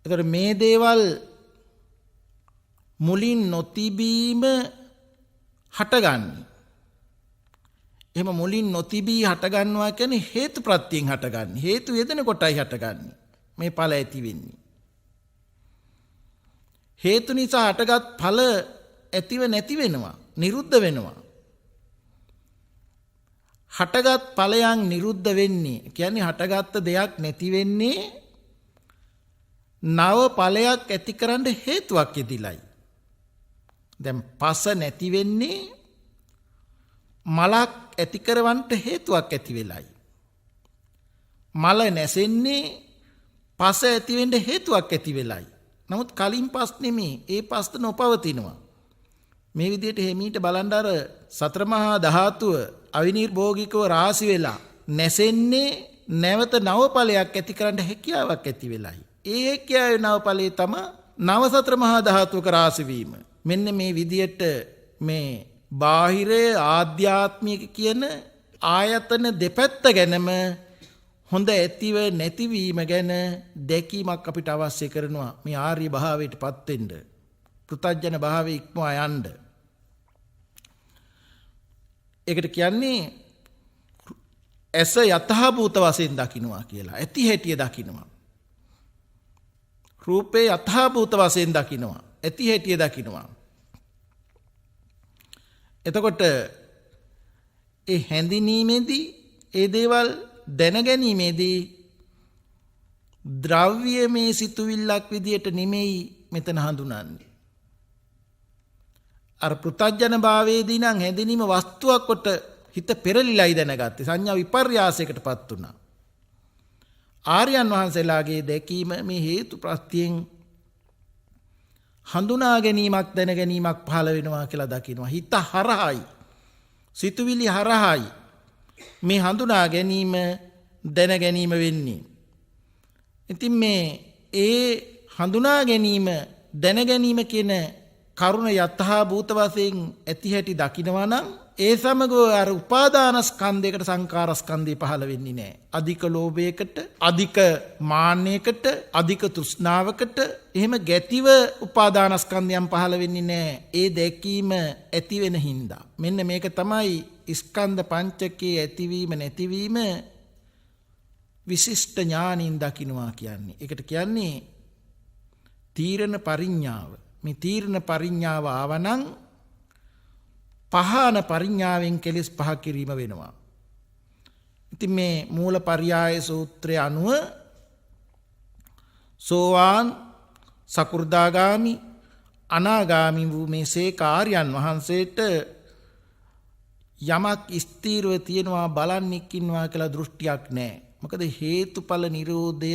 ඒතර මේ දේවල් මුලින් නොතිබීම හටගන්නේ. එහෙම මුලින් නොතිබී හටගන්නවා කියන්නේ හේතු ප්‍රත්‍යයෙන් හටගන්නේ. හේතු යෙදෙන කොටයි හටගන්නේ. මේ ඵල ඇති වෙන්නේ. හේතු නිසා හටගත් ඵල ඇතිව නැති වෙනවා, නිරුද්ධ වෙනවා. හටගත් ඵලයන් නිරුද්ධ වෙන්නේ කියන්නේ හටගත්ත දෙයක් නැති වෙන්නේ නව ඵලයක් ඇතිකරන්න හේතුවක් යෙදිලයි. දැන් පස නැති වෙන්නේ මලක් ඇති කරවන්නට හේතුවක් ඇති වෙලයි. මල නැසෙන්නේ පස ඇති වෙන්න හේතුවක් ඇති වෙලයි. නමුත් කලින් පස් නෙමේ, ඒ පස්ත නොපවතිනවා. මේ විදිහට හිමීට බලන්න අර සතර මහා ධාතුව අවිනිර්භෝගිකව රාශි වෙලා නැසෙන්නේ නැවත නව ඵලයක් ඇති කරන්න හැකියාවක් ඇති වෙලයි. ඒ හැකියාවේ නව ඵලයේ තමයි නව සතර මහා ධාතුවක රාශි වීම. මෙන්න මේ විදියට මේ බාහිරේ ආධ්‍යාත්මික කියන ආයතන දෙපැත්ත ගැනම හොඳ ඇතිව නැතිවීම ගැන දැකීමක් අපිට අවශ්‍ය කරනවා මේ ආර්ය භාවයට පත් වෙන්න. පෘථග්ජන භාවයේ ඉක්මවා යන්න. ඒකට කියන්නේ ඇස යථාභූත වශයෙන් දකින්නවා කියලා. ඇති හැටිය දකින්නවා. රූපේ යථාභූත වශයෙන් දකින්නවා. ඇති හැටිය දකින්නවා. එතකොට ඒ හැඳිනීමේදී ඒ දේවල් දැනගැනීමේදී ද්‍රව්‍යමය සිතුවිල්ලක් විදියට නෙමෙයි මෙතන හඳුනන්නේ. අර පෘථග්ජන භාවයේදී නම් හැඳිනීම වස්තුවක් කොට හිත පෙරලිලයි දැනගත්තේ. සංඥා විපර්යාසයකටපත් වුණා. ආර්යයන් වහන්සේලාගේ දැකීම මේ හේතු ප්‍රත්‍යයෙන් හඳුනා ගැනීමක් දැන ගැනීමක් පහළ වෙනවා කියලා දකිනවා. හිත හරහායි සිතුවිලි හරහායි මේ හඳුනා ගැනීම දැන ගැනීම වෙන්නේ. ඉතින් මේ ඒ හඳුනා ගැනීම දැන ගැනීම කියන කරුණ යථා භූත වශයෙන් ඇති හැටි දකිනවා නම් ඒ සමග අර උපාදානස්කන්ධයකට සංකාරස්කන්ධය පහළ වෙන්නේ නැහැ. අධික ලෝභයකට, අධික මාන්නයකට, අධික තෘෂ්ණාවකට එහෙම ගැතිව උපාදානස්කන්ධයන් පහළ වෙන්නේ නැහැ. ඒ දැකීම ඇති වෙන හින්දා. මෙන්න මේක තමයි ස්කන්ධ පංචකයේ ඇතිවීම නැතිවීම විශිෂ්ට ඥානින් දකින්නවා කියන්නේ. ඒකට කියන්නේ තීරණ පරිඥාව. මේ තීරණ පරිඥාව ආවනම් පහන පරිඥාවෙන් කෙලෙස් පහ කිරීම වෙනවා. ඉතින් මේ මූල පරියාය සූත්‍රය අනුව සෝවාන්, සකු르දාගාමි, අනාගාමි වූ මේ සේකාර්යයන් වහන්සේට යමක් ස්ථීරව තියෙනවා බලන්නෙක් ඉන්නවා කියලා දෘෂ්ටියක් නැහැ. මොකද හේතුඵල නිරෝධය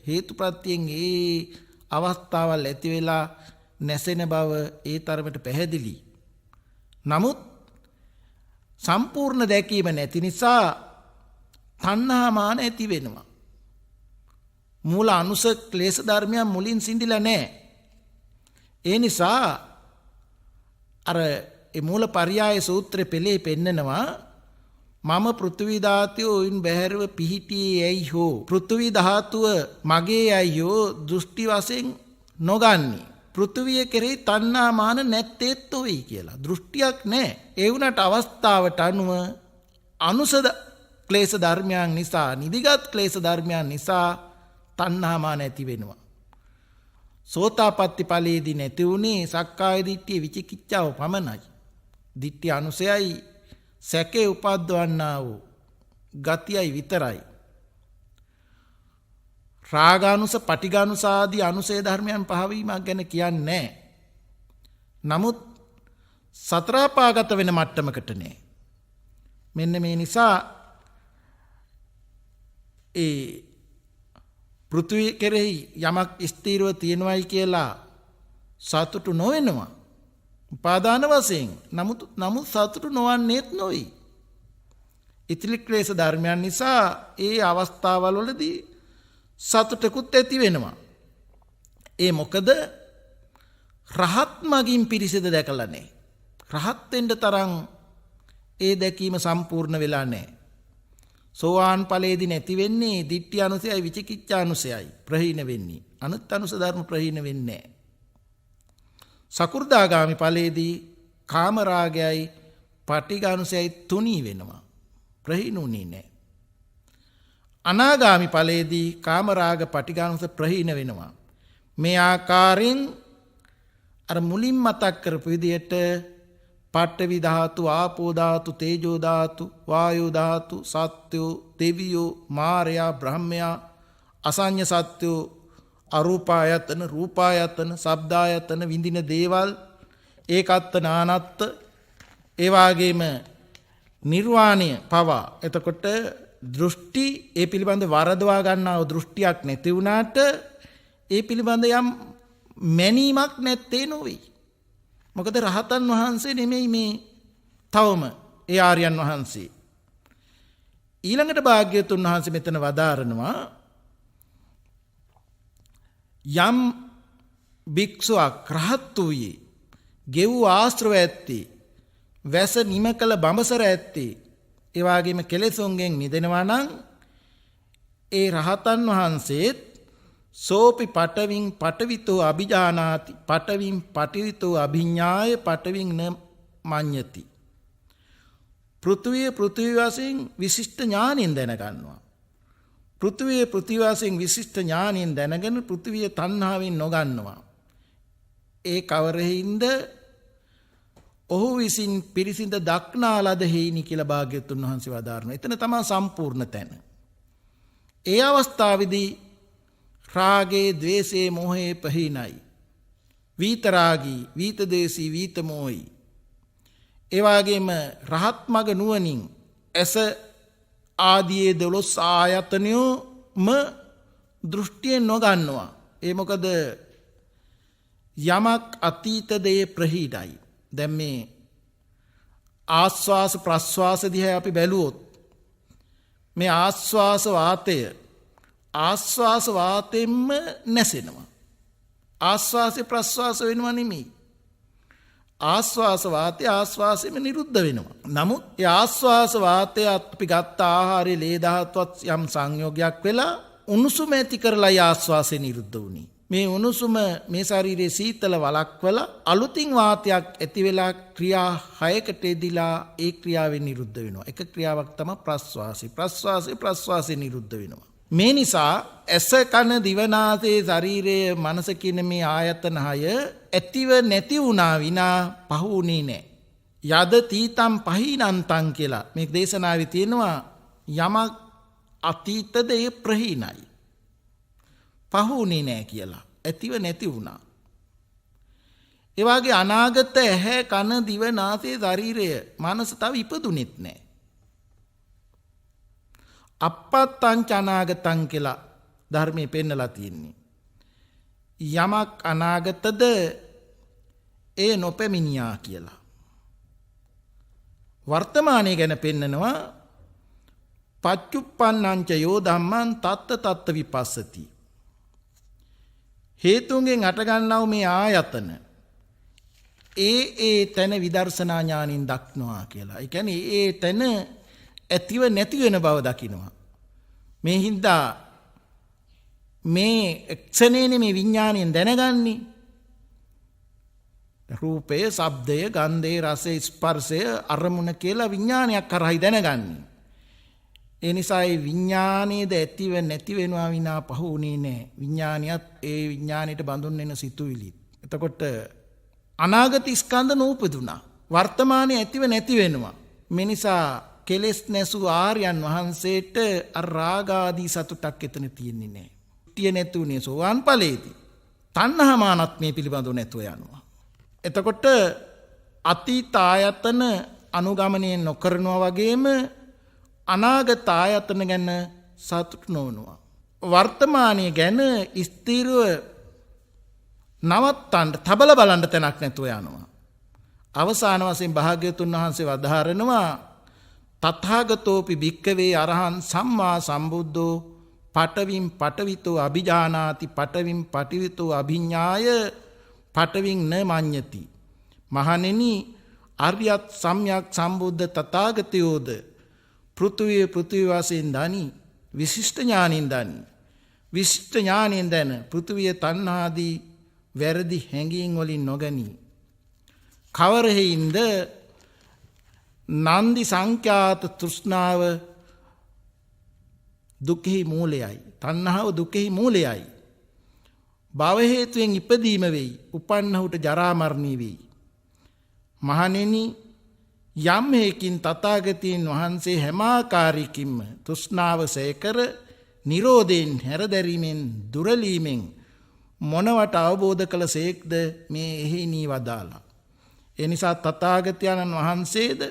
හේතුප්‍රත්‍යයෙන් ඒ අවස්ථාවල් ඇති වෙලා නැසෙන බව ඒ තරමට පැහැදිලි. නමුත් සම්පූර්ණ දැකීම නැති නිසා තණ්හා මාන ඇති වෙනවා. මූල අනුස ක්ලේශ ධර්මයන් මුලින් සිඳිලා නැහැ. ඒ නිසා අර ඒ මූල පරියාය සූත්‍රයේ පෙළේ පෙන්නනවා මම පෘථිවි ධාතුවෙන් බැහැරව පිහිටියේ ඇයි හෝ පෘථිවි ධාතුව මගේ ඇයි හෝ දෘෂ්ටි වශයෙන් නොගන්නේ. පෘථුවිය කෙරෙහි තණ්හා මාන නැත්තේත් ඔයි කියලා. දෘෂ්ටියක් නැහැ. ඒ වුණාට අවස්ථාවට අනුව අනුසද ක්ලේශ ධර්මයන් නිසා, නිදිගත් ක්ලේශ ධර්මයන් නිසා තණ්හා මාන ඇති වෙනවා. සෝතාපට්ටි ඵලයේදී නැති වුණේ සක්කාය දිට්ඨිය විචිකිච්ඡාව පමණයි. දිට්ඨි අනුසයයි සැකේ උපද්දවන්නා වූ ගතියයි විතරයි. රාගානුස, පටිඝානුස ආදී අනුසය ධර්මයන් පහවීමක් ගැන කියන්නේ නැහැ. නමුත් සතරාපාගත වෙන මට්ටමකට නෑ. මෙන්න මේ නිසා ඒ පෘථිවිය කෙරෙහි යමක් ස්ථීරව තියෙනවයි කියලා සතුටු නොවෙනවා. උපාදාන වශයෙන්. නමුත් සතුටු නොවන්නේත් නොයි. ඉතිරි ක්ලේශ ධර්මයන් නිසා ඒ අවස්ථාවල් වලදී සතුටකුත් ඇති වෙනවා. ඒ මොකද රහත් මගින් පිරිසිදු දැකලා නැහැ. රහත් වෙන්න තරම් ඒ දැකීම සම්පූර්ණ වෙලා නැහැ. සෝවාන් ඵලයේදී නැති වෙන්නේ දිට්ඨි අනුසයයි විචිකිච්ඡා අනුසයයි ප්‍රහීන වෙන්නේ. අනුත් අනුස ධර්ම ප්‍රහීන වෙන්නේ නැහැ. සකු르දාගාමි ඵලයේදී කාම රාගයයි පටිඝ අනුසයයි තුනී වෙනවා. ප්‍රහීනුනේ නැහැ. අනාගාමි ඵලයේදී කාම රාග පටිඝ අනුස ප්‍රහීන වෙනවා. මේ ආකාරයෙන් අර මුලින් මතක් කරපු විදිහට පඨවි ධාතු, ආපෝ ධාතු, තේජෝ ධාතු, වායෝ ධාතු, සත්වෝ, දෙවියෝ, මාරයා, බ්‍රහ්මයා, අසඤ්ඤ සත්වෝ, අරූපායතන, රූපායතන, ශබ්දායතන, විඳින දේවල්, ඒකත්ත නානත්ත, ඒ වගේම නිර්වාණය පවා. එතකොට දෘෂ්ටි ඒ පිළිබඳ වරදවා ගන්නා දෘෂ්ටියක් නැති වුණාට ඒ පිළිබඳ යම් මැනීමක් නැත්තේ නොවේ. මොකද රහතන් වහන්සේ නෙමෙයි මේ තවම ඒ ආර්යයන් වහන්සේ. ඊළඟට භාග්‍යවතුන් වහන්සේ මෙතන වදාරනවා යම් භික්ෂුවක් රහත් වූයේ ගෙව් ආශ්‍රව ඇත්තේ, වැස නිම කළ බඹසර ඇත්තේ, ඒ වගේම කෙලෙසුන්ගෙන් මිදෙනවා නම් ඒ රහතන් වහන්සේත් සෝපි පටවින් පටවිතෝ අභිජානාති පටවින් පටිවිතෝ අභිඥාය පටවින් න මඤ්ඤති. පෘථුවිය වශයෙන් විශිෂ්ට ඥානින් දැනගන්නවා. පෘථුවිය වශයෙන් විශිෂ්ට ඥානින් දැනගෙන පෘථුවිය තණ්හාවෙන් නොගන්නවා. ඒ කවරෙහිඳ ඔහු විසින් පිරිසිඳ දක්නා ලද හේනි කියලා භාග්‍යවතුන් වහන්සේ වදාරනවා. එතන තමයි සම්පූර්ණ තැන. ඒ අවස්ථාවේදී රාගේ, ද්වේෂේ, මෝහේ ප්‍රහීනයි. විතරාගී, විතදේශී, විතමෝහි. ඒ වගේම රහත් මග නුවණින් ඇස ආදී 12 ආයතනයම දෘෂ්ටියෙන් නොගන්නවා. ඒ මොකද යමක් අතීත දේ ප්‍රහීනයි. දැන් මේ ආස්වාස ප්‍රස්වාස දිහා අපි බැලුවොත් මේ ආස්වාස වාතයෙන්ම නැසෙනවා. ආස්වාසේ ප්‍රස්වාස වෙනවා නෙමෙයි. ආස්වාස වාතය ආස්වාසෙම නිරුද්ධ වෙනවා. නමුත් ඒ ආස්වාස වාතය අපි ගත්ත ආහාරයේ ලේ දහත්වත් යම් සංයෝගයක් වෙලා උණුසුම ඇති කරලා ආස්වාසය නිරුද්ධ වුණේ. මේ උණුසුම මේ ශරීරයේ සීතල වළක්වලා අලුතින් වාතයක් ඇති වෙලා ක්‍රියා 6කට යෙදිලා ඒ ක්‍රියාවෙන් නිරුද්ධ වෙනවා. එක ක්‍රියාවක් තමයි ප්‍රස්වාසය නිරුද්ධ වෙනවා. මේ නිසා ඇස කන දිව නාසය ශරීරය මනස කියන මේ ආයතන 6 ඇතිව නැති වුණා විනා පහුුනේ නැහැ. යද තීතම් පහීනන්තං කියලා මේ දේශනාවේ තියෙනවා යමක් අතීතද ඒ ප්‍රහීනයි. පහුුනේ නැහැ කියලා. ඇතිව නැති වුණා. ඒ වගේ අනාගත ඇහැ කන දිව නාසය ශරීරය මනස තව ඉපදුනෙත් නැහැ. අපත්තං අනාගතං කියලා ධර්මයේ පෙන්නලා තියෙන්නේ. යමක් අනාගතද ඒ නොපැමිණියා කියලා. වර්තමානයේ ගැන පෙන්නනවා පච්චුප්පන්නං ච යෝ ධම්මං තත්ත විපස්සති. හේතුන්ගෙන් අටගන්නව මේ ආයතන ඒ තැන විදර්ශනා ඥානින් දක්නවා කියලා. ඒ කියන්නේ ඒ තැන ඇතිව නැති වෙන බව දකිනවා. මේ හින්දා මේ ක්ෂණේනේ මේ විඥාණයෙන් දැනගන්නේ. රූපය, ශබ්දය, ගන්ධය, රසය, ස්පර්ශය අරමුණ කියලා විඥානයක් කරහයි දැනගන්නේ. ඒ නිසා ඒ විඥානයේද ඇතිව නැති වෙනවා විනා පහු වුණේ නැහැ. විඥානියත් ඒ විඥාණයට බඳුන් වෙන සිතුවිලි. එතකොට අනාගත ස්කන්ධ නූපදුනා. වර්තමානයේ ඇතිව නැති වෙනවා. මේ නිසා කෙලෙස් නැසු ආර්යයන් වහන්සේට රාගාදී සතුටක් එතන තියෙන්නේ නැහැ. තිය නැතුනේ සෝවාන් ඵලයේදී. තණ්හා මානත්මය පිළිබඳව නැතුව යනවා. එතකොට අතීත ආයතන අනුගමනය නොකරනවා වගේම අනාගත ආයතන ගැන සතුට නොවනවා. වර්තමානයේ ගැන ස්ථිරව නවත්තන්න තබල බලන්න තැනක් නැතුව යනවා. අවසාන වශයෙන් භාග්‍යවතුන් වහන්සේ වදාරනවා තථාගතෝපි භික්කවේ අරහං සම්මා සම්බුද්ධෝ පඨවින් පඨවිතෝ අභිජානාති පඨවින් පඨවිතෝ අභිඤ්ඤාය පඨවින් න මඤ්ඤති. මහණෙනි ආර්යත් සම්්‍යක් සම්බුද්ධ තථාගතයෝද පෘථුවිය පෘථුවි වශයෙන් දනි විශිෂ්ට ඥානින් දනි. විශිෂ්ට ඥානින් දැන පෘථුවිය තණ්හාදී වැරදි හැඟීම් වලින් නොගනී. කවර හේින්ද නන්දි සංඛ්‍යාත තෘෂ්ණාව දුකෙහි මූලයයි. තණ්හාව දුකෙහි මූලයයි. භව හේතුවෙන් ඉපදීම වෙයි. උපන්නහුට ජරා මරණී වෙයි. මහණෙනි යම් හේකින් තථාගතයන් වහන්සේ හැම ආකාරයකින්ම තෘෂ්ණාව සේකර නිරෝධයෙන් හැරදැරීමෙන් දුරලීමෙන් මොනවට අවබෝධ කළ සේක්ද මේ එහි නී වදාලා. එනිසා තථාගතයන් වහන්සේද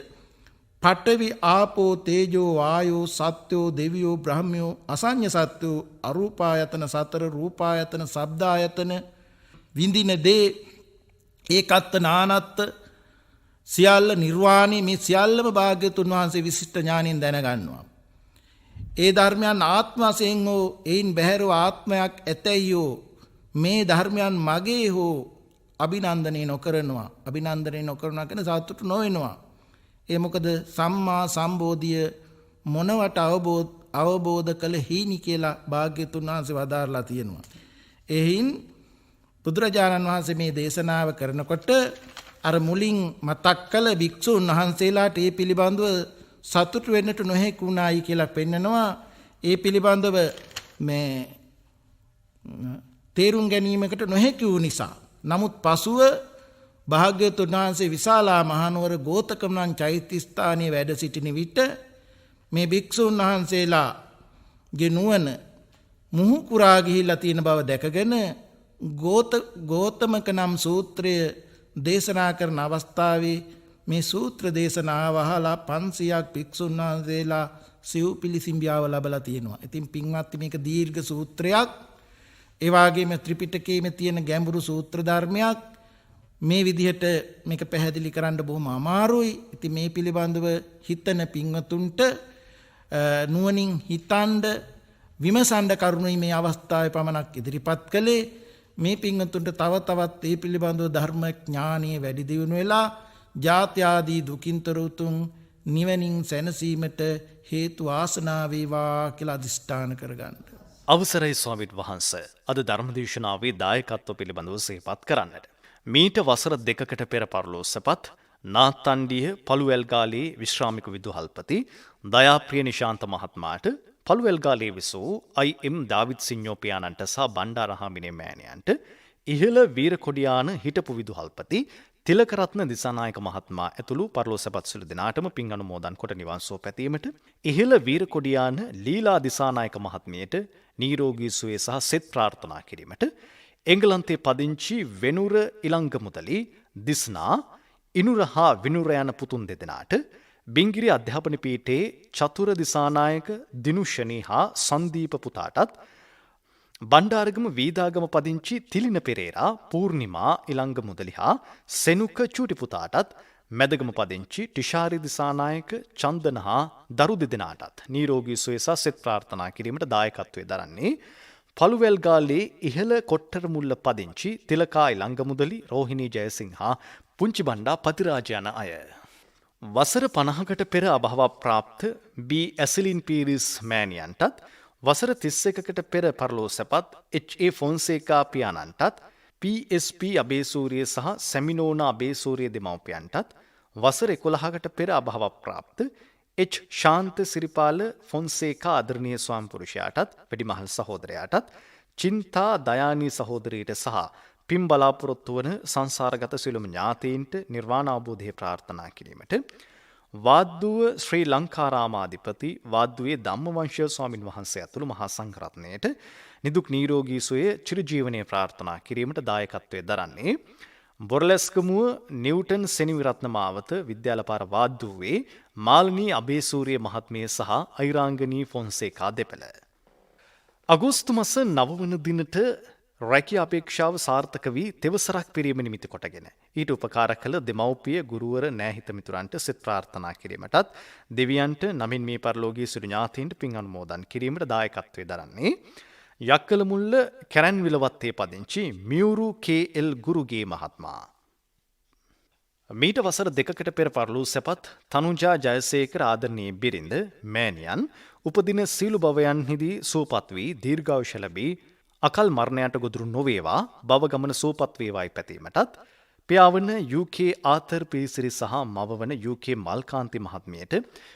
පඨවි ආපෝ තේජෝ වායෝ සත්වෝ දෙවියෝ බ්‍රහ්මයෝ අසඤ්ඤ සත්වෝ අරූපායතන සතර රූපායතන ශබ්දායතන විඳින දේ ඒකත්ත නානත්ත සියල්ල නිර්වාණය මේ සියල්ලම භාග්‍යතුන් වහන්සේ විශිෂ්ට ඥාණයෙන් දැනගන්නවා. ඒ ධර්මයන් ආත්ම වශයෙන් හෝ එයින් බැහැරව ආත්මයක් ඇතැයියෝ මේ ධර්මයන් මගේ හෝ අභිනන්දනය නොකරනවා. අභිනන්දනය නොකරනවා කියන සතුට නොවෙනවා. ඒ මොකද සම්මා සම්බෝධිය මොනවට අවබෝධ කළ හීනි කියලා භාග්‍යතුන් වහන්සේ වදාරලා තියෙනවා. එහින් බුදුරජාණන් වහන්සේ මේ දේශනාව කරනකොට අර මුලින් මතක් කළ භික්ෂුන් වහන්සේලාට ඒ පිළිබඳව සතුට වෙන්නට නොහැකි වුණායි කියලා පෙන්නනවා. ඒ පිළිබඳව මේ තේරුම් ගැනීමකට නොහැකි වූ නිසා. නමුත් පසුව භාග්‍යවතුන් වහන්සේ විශාලා මහනුවර ගෝතකමනන් චෛත්‍ය ස්ථානයේ වැඩ සිටින විට මේ භික්ෂුන් වහන්සේලාගේ නුවණ මුහුකුරා ගිහිල්ලා තියෙන බව දැකගෙන ගෝතමක නම් සූත්‍රය දේශනා කරන අවස්ථාවේ මේ සූත්‍ර දේශනාව අහලා 500ක් භික්ෂුන් වහන්සේලා සිව් පිළිසිඹියාව ලැබලා තියෙනවා. ඉතින් පින්වත්නි මේක දීර්ඝ සූත්‍රයක්. ඒ වගේම ත්‍රිපිටකයේම තියෙන ගැඹුරු සූත්‍ර ධර්මයක්. මේ විදිහට මේක පැහැදිලි කරන්න බොහොම අමාරුයි. ඉතින් මේ පිළිබඳව හිතන පින්වතුන්ට නුවණින් හිතඬ විමසන්න කරුණුයි මේ අවස්ථාවේ පමණක් ඉදිරිපත් කළේ. මේ පින්වතුන්ට තව තවත් මේ පිළිබඳව ධර්ම ඥානීය වැඩි දියුණු වෙලා ජාති ආදී දුකින්තර උතුම් නිවනින් සැනසීමට හේතු වාසනා වේවා කියලා අදිෂ්ඨාන කරගන්න. අවසරයි ස්වාමීන් වහන්ස. අද ධර්මදේශනාවේ දායකත්ව පිළිබඳව සිහිපත් කරන්නට. මීට වසර 2කට පෙර පරලෝසපත් නාත්තණ්ඩිය පළුවැල්ගාලේ විශ්‍රාමික විදුහල්පති දයාප්‍රිය නිශාන්ත මහත්මයාට පළුවැල්ගාලේ විසූ අයි.එම්. දාවිත් සිඤ්ඤෝ පියාණන්ට සහ බණ්ඩාරහාමිනේ මෑණියන්ට ඉහළ වීරකොඩියාන හිටපු විදුහල්පති තිලකරත්න දිසානායක මහත්මයා ඇතුළු පරලෝසපත් සිළු දෙනාටම පින් අනුමෝදන් කොට නිවන් සුව පැතීමට ඉහළ වීරකොඩියාන ලීලා දිසානායක මහත්මියට නිරෝගී සුවය සහ සෙත් ප්‍රාර්ථනා කිරීමට එංගලන්තයේ පදිංචි වෙනුර ඉලංගමුදලි දිස්නා ඉනුර හා විනුර යන පුතුන් දෙදෙනාට බිංගිරි අධ්‍යාපන පීඨයේ චතුර දිසානායක දිනුෂණී හා සංදීප පුතාටත් බණ්ඩාරගම වීදාගම පදිංචි තිලින පෙරේරා පූර්ණිමා ඉලංගමුදලි හා සෙනුක චූටි පුතාටත් මැදගම පදිංචි ටිෂාරි දිසානායක චන්දන හා දරු දෙදෙනාටත් නිරෝගී සුවය සහ සෙත් ප්‍රාර්ථනා කිරීමට දායකත්වයේ දරන්නේ පළුවැල්ගාලේ ඉහළ කොට්ටර මුල්ල පදිංචි තිලකා ඉලංගමුදලි රෝහිණී ජයසිංහ හා පුංචි බණ්ඩා පතිරාජ යන අය. වසර 50කට පෙර අභාව ප්‍රාප්ත බී ඇසිලින් පීරිස් මෑණියන්ටත් වසර 31කට පෙර පරලෝසපත් එච්.ඒ. ෆොන්සේකා පියාණන්ටත් PSP අබේසූරිය සහ සැමිනෝනා අබේසූරිය දෙමව්පියන්ටත් වසර 11කට පෙර අභාව ප්‍රාප්ත H ශාන්ත සිරිපාල ෆොන්සේකා ආදරණීය ස්වාමිපුරුෂයාටත් වැඩිමහල් සහෝදරයාටත් චින්තා දයානී සහෝදරියට සහ පින් බලාපොරොත්තු වන සංසාරගත සියලුම ඥාතීන්ට නිර්වාණ අවබෝධය ප්‍රාර්ථනා කිරීමට වාද්දුව ශ්‍රී ලංකාරාමාධිපති වාද්දුවේ ධම්මවංශ ස්වාමින් වහන්සේ ඇතුළු මහා සංඝරත්නයට නිදුක් නිරෝගී සුවය චිරජීවනයේ ප්‍රාර්ථනා කිරීමට දායකත්වයේ දරන්නේ බොරලැස්කමුව නිව්ටන් සෙනවිරත්න මාවත විද්‍යාලපාර වාද්දුවේ මාල්නී අබේසූරිය මහත්මිය සහ අයිරාංගනී ෆොන්සේකා දෙපළ. අගෝස්තු මාස 9 වන දිනට රැකියා අපේක්ෂාව සාර්ථක වී තෙවසරක් පිරීම නිමිති කොටගෙන ඊට උපකාර කළ දෙමව්පිය ගුරුවර නෑහිත මිතුරන්ට සිත ප්‍රාර්ථනා කිරීමටත් දෙවියන්ට නමින් මේ පරලෝකීය සිළු ඥාතීන්ට පින් අනුමෝදන් කිරීමට දායකත්වයේ දරන්නේ යක්කලමුල්ල කැරන්විලවත්තේ පදිංචි මියුරු KL ගුරුගේ මහත්මයා. මීට වසර 2කට පෙර පරලෝ සැපත් තනුජා ජයසේකර ආදරණීය බිරිඳ මෑණියන් උපදින සීළු භවයන්හිදී සුවපත් වී දීර්ඝායුෂ ලැබී අකල් මරණයට ගොදුරු නොවේවා බව ගමන සුවපත් වේවායි පැතීමටත් පියාවන UK ආතර් පීසිරි සහ මවවන UK මල්කාන්ති මහත්මියට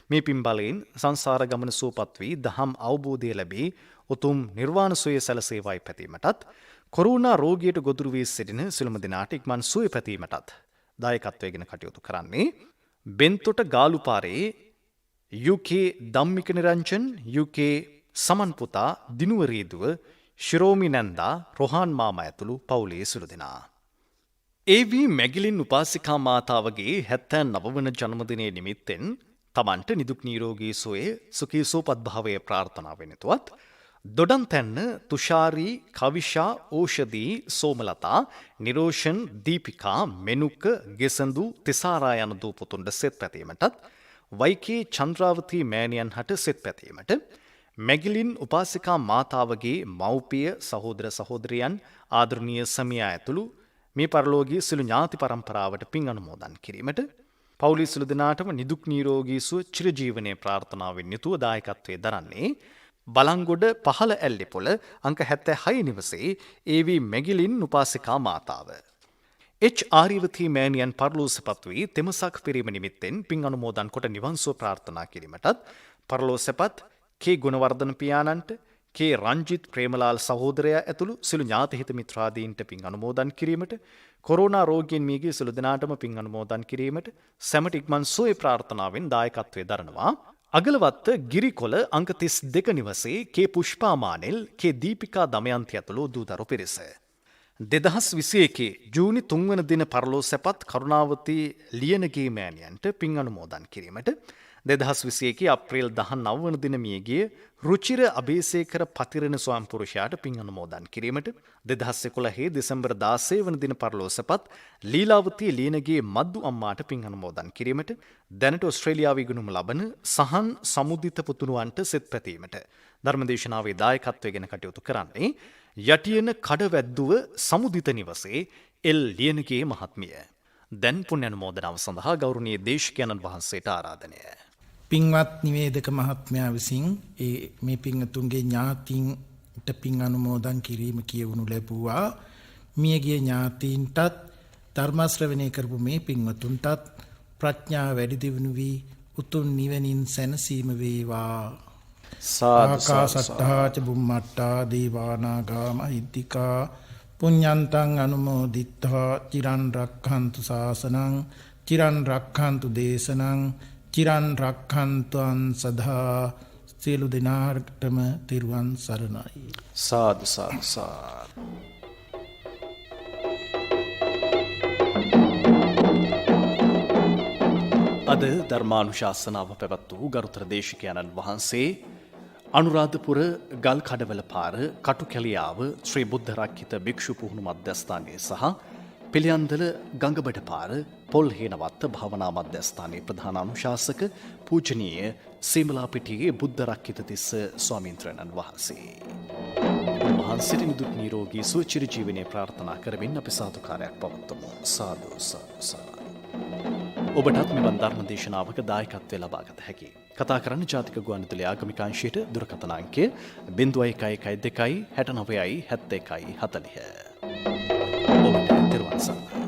මේ පින් බලයෙන් සංසාර ගමන සුවපත් වී දහම් අවබෝධය ලැබී උතුම් නිර්වාණ සුවය සැලසේවායි පැතීමටත් කොරෝනා රෝගියට ගොදුරු වී සිටින සිළුම දෙනාට ඉක්මන් සුවය පැතීමටත් දායකත්වයෙන් කටයුතු කරන්නේ බෙන්තොට ගාලුපාරේ UK ධම්මික නිරංජන් UK සමන් පුතා දිනුවරීදුව ශිරෝමි නැන්දා රොහාන් මාමා ඇතුළු පවුලේ සිළු දෙනා. AV මැගිලින් උපාසිකා මාතාවගේ 79 වන ජන්මදිනය නිමිත්තෙන් තමන්ට නිදුක් නිරෝගී සුවය සුඛී සුවපත් භාවය ප්‍රාර්ථනා වෙනතුවත් දොඩන්තැන්න තුෂාරී කවිෂා ඕෂදී සෝමලතා නිරෝෂන් දීපිකා මෙනුක ගෙසඳු තිසාරා යන දූ පුතුන්ට සෙත් පැතීමටත් වයිකේ චන්ද්‍රාවතී මෑණියන් හට සෙත් පැතීමට මැගිලින් උපාසිකා මාතාවගේ මව්පිය සහෝදර සහෝදරියන් ආදරණීය සමියා ඇතුළු මේ පරලෝකීය සිළු ඥාති පරම්පරාවට පින් අනුමෝදන් කිරීමට පවුලේ සිළු දෙනාටම නිදුක් නිරෝගී සුව චිරජීවනයේ ප්‍රාර්ථනාවෙන් යුතුව දායකත්වයේ දරන්නේ බලංගොඩ පහළ ඇල්ලේපොළ අංක 76 නිවසේ AV මැගිලින් උපාසිකා මාතාව. H ආරියවතී මෑණියන් පරලෝසපත් වී තෙමසක් පිරීම නිමිත්තෙන් පින් අනුමෝදන් කොට නිවන් සුව ප්‍රාර්ථනා කිරීමටත් පරලෝසපත් K ගුණවර්ධන පියාණන්ට K රංජිත් ප්‍රේමලාල් සහෝදරයා ඇතුළු සිළු ඥාති හිත මිත්‍රාදීන්ට පින් අනුමෝදන් කිරීමට කොරෝනා රෝගීන් මියගිය සිළු දෙනාටම පින් අනුමෝදන් කිරීමට සැමට ඉක්මන් සුවය ප්‍රාර්ථනාවෙන් දායකත්වයේ දරනවා අගලවත්ත ගිරිකොළ අංක 32 නිවසේ K පුෂ්පාමානෙල් K දීපිකා දමයන්ති ඇතුළු දූදරු පිරිස. 2021 ජූනි 3 වන දින පරලෝ සැපත් කරුණාවතී ලියනගේ මෑණියන්ට පින් අනුමෝදන් කිරීමට 2021 අප්‍රේල් 19 වන දින මියගිය රුචිර අබේසේකර පතිරණ ස්වාමිපුරුෂයාට පින් අනුමෝදන් කිරීමට 2011 දෙසැම්බර් 16 වන දින පරලෝසපත් ලීලාවතී ලියනගේ මද්දු අම්මාට පින් අනුමෝදන් කිරීමට දැනට ඕස්ට්‍රේලියාවේ ගුණුම ලබන සහන් සමුදිත පුතුණුවන්ට සෙත් පැතීමට ධර්මදේශනාවේ දායකත්වයෙන් කටයුතු කරන්නේ යටියන කඩවැද්දුව සමුදිත නිවසේ එල් ලියනගේ මහත්මිය. දැන් පුණ්‍ය අනුමෝදනාව සඳහා ගෞරවනීය දේශකයන්න් වහන්සේට ආරාධනය. පින්වත් නිවේදක මහත්මයා විසින් මේ පින්තුන්ගේ ඥාතීන්ට පින් අනුමෝදන් කිරීම කියවනු ලැබුවා. මියගිය ඥාතීන්ටත් ධර්ම ශ්‍රවණය කරපු මේ පින්වතුන්ටත් ප්‍රඥාව වැඩි දියුණු වී උතුම් නිවනින් සැනසීම වේවා. ආකාසට්ටා ච බුම්මට්ටා දීවානාගා මහිද්దికා පුඤ්ඤන්තං අනුමෝදිත්වා චිරන් රක්ඛන්තු ශාසනං චිරන් රක්ඛන්තු දේශනං චිරන් රක්ඛන්තුං සදා සියලු දෙනාටම තිරුවන් සරණයි. සාදු සාදු සාදු. අද ධර්මානුශාසනාව පැවැත් වූ ගරුතර දේශකයන්න් වහන්සේ අනුරාධපුර ගල් කඩවල පාර කටුකැලියාව ශ්‍රී බුද්ධ රක්ඛිත භික්ෂු පුහුණු මධ්‍යස්ථානයේ සහ පිළියන්දල ගංගබඩ පාර පොල් හේනවත්ත භාවනා මධ්‍යස්ථානයේ ප්‍රධාන අනුශාසක පූජනීය සීමලාපිටියේ බුද්ධ රක්ඛිත තිස්ස ස්වාමීන්ද්‍රයන්න් වහන්සේ. උන්වහන්සේට නිදුක් නිරෝගී සුව චිරජීවනයේ ප්‍රාර්ථනා කරමින් අපි සාදුකාරයක් පවත්වමු. සාදු සාදු සාදු. ඔබටත් මෙවන් ධර්ම දේශනාවක දායකත්වය ලබාගත හැකි. කතා කරන්න ජාතික ගුවන්විදුලි ආගමික අංශයට දුරකථන අංකය 0112 69 71 40. තෙරුවන් සරණයි.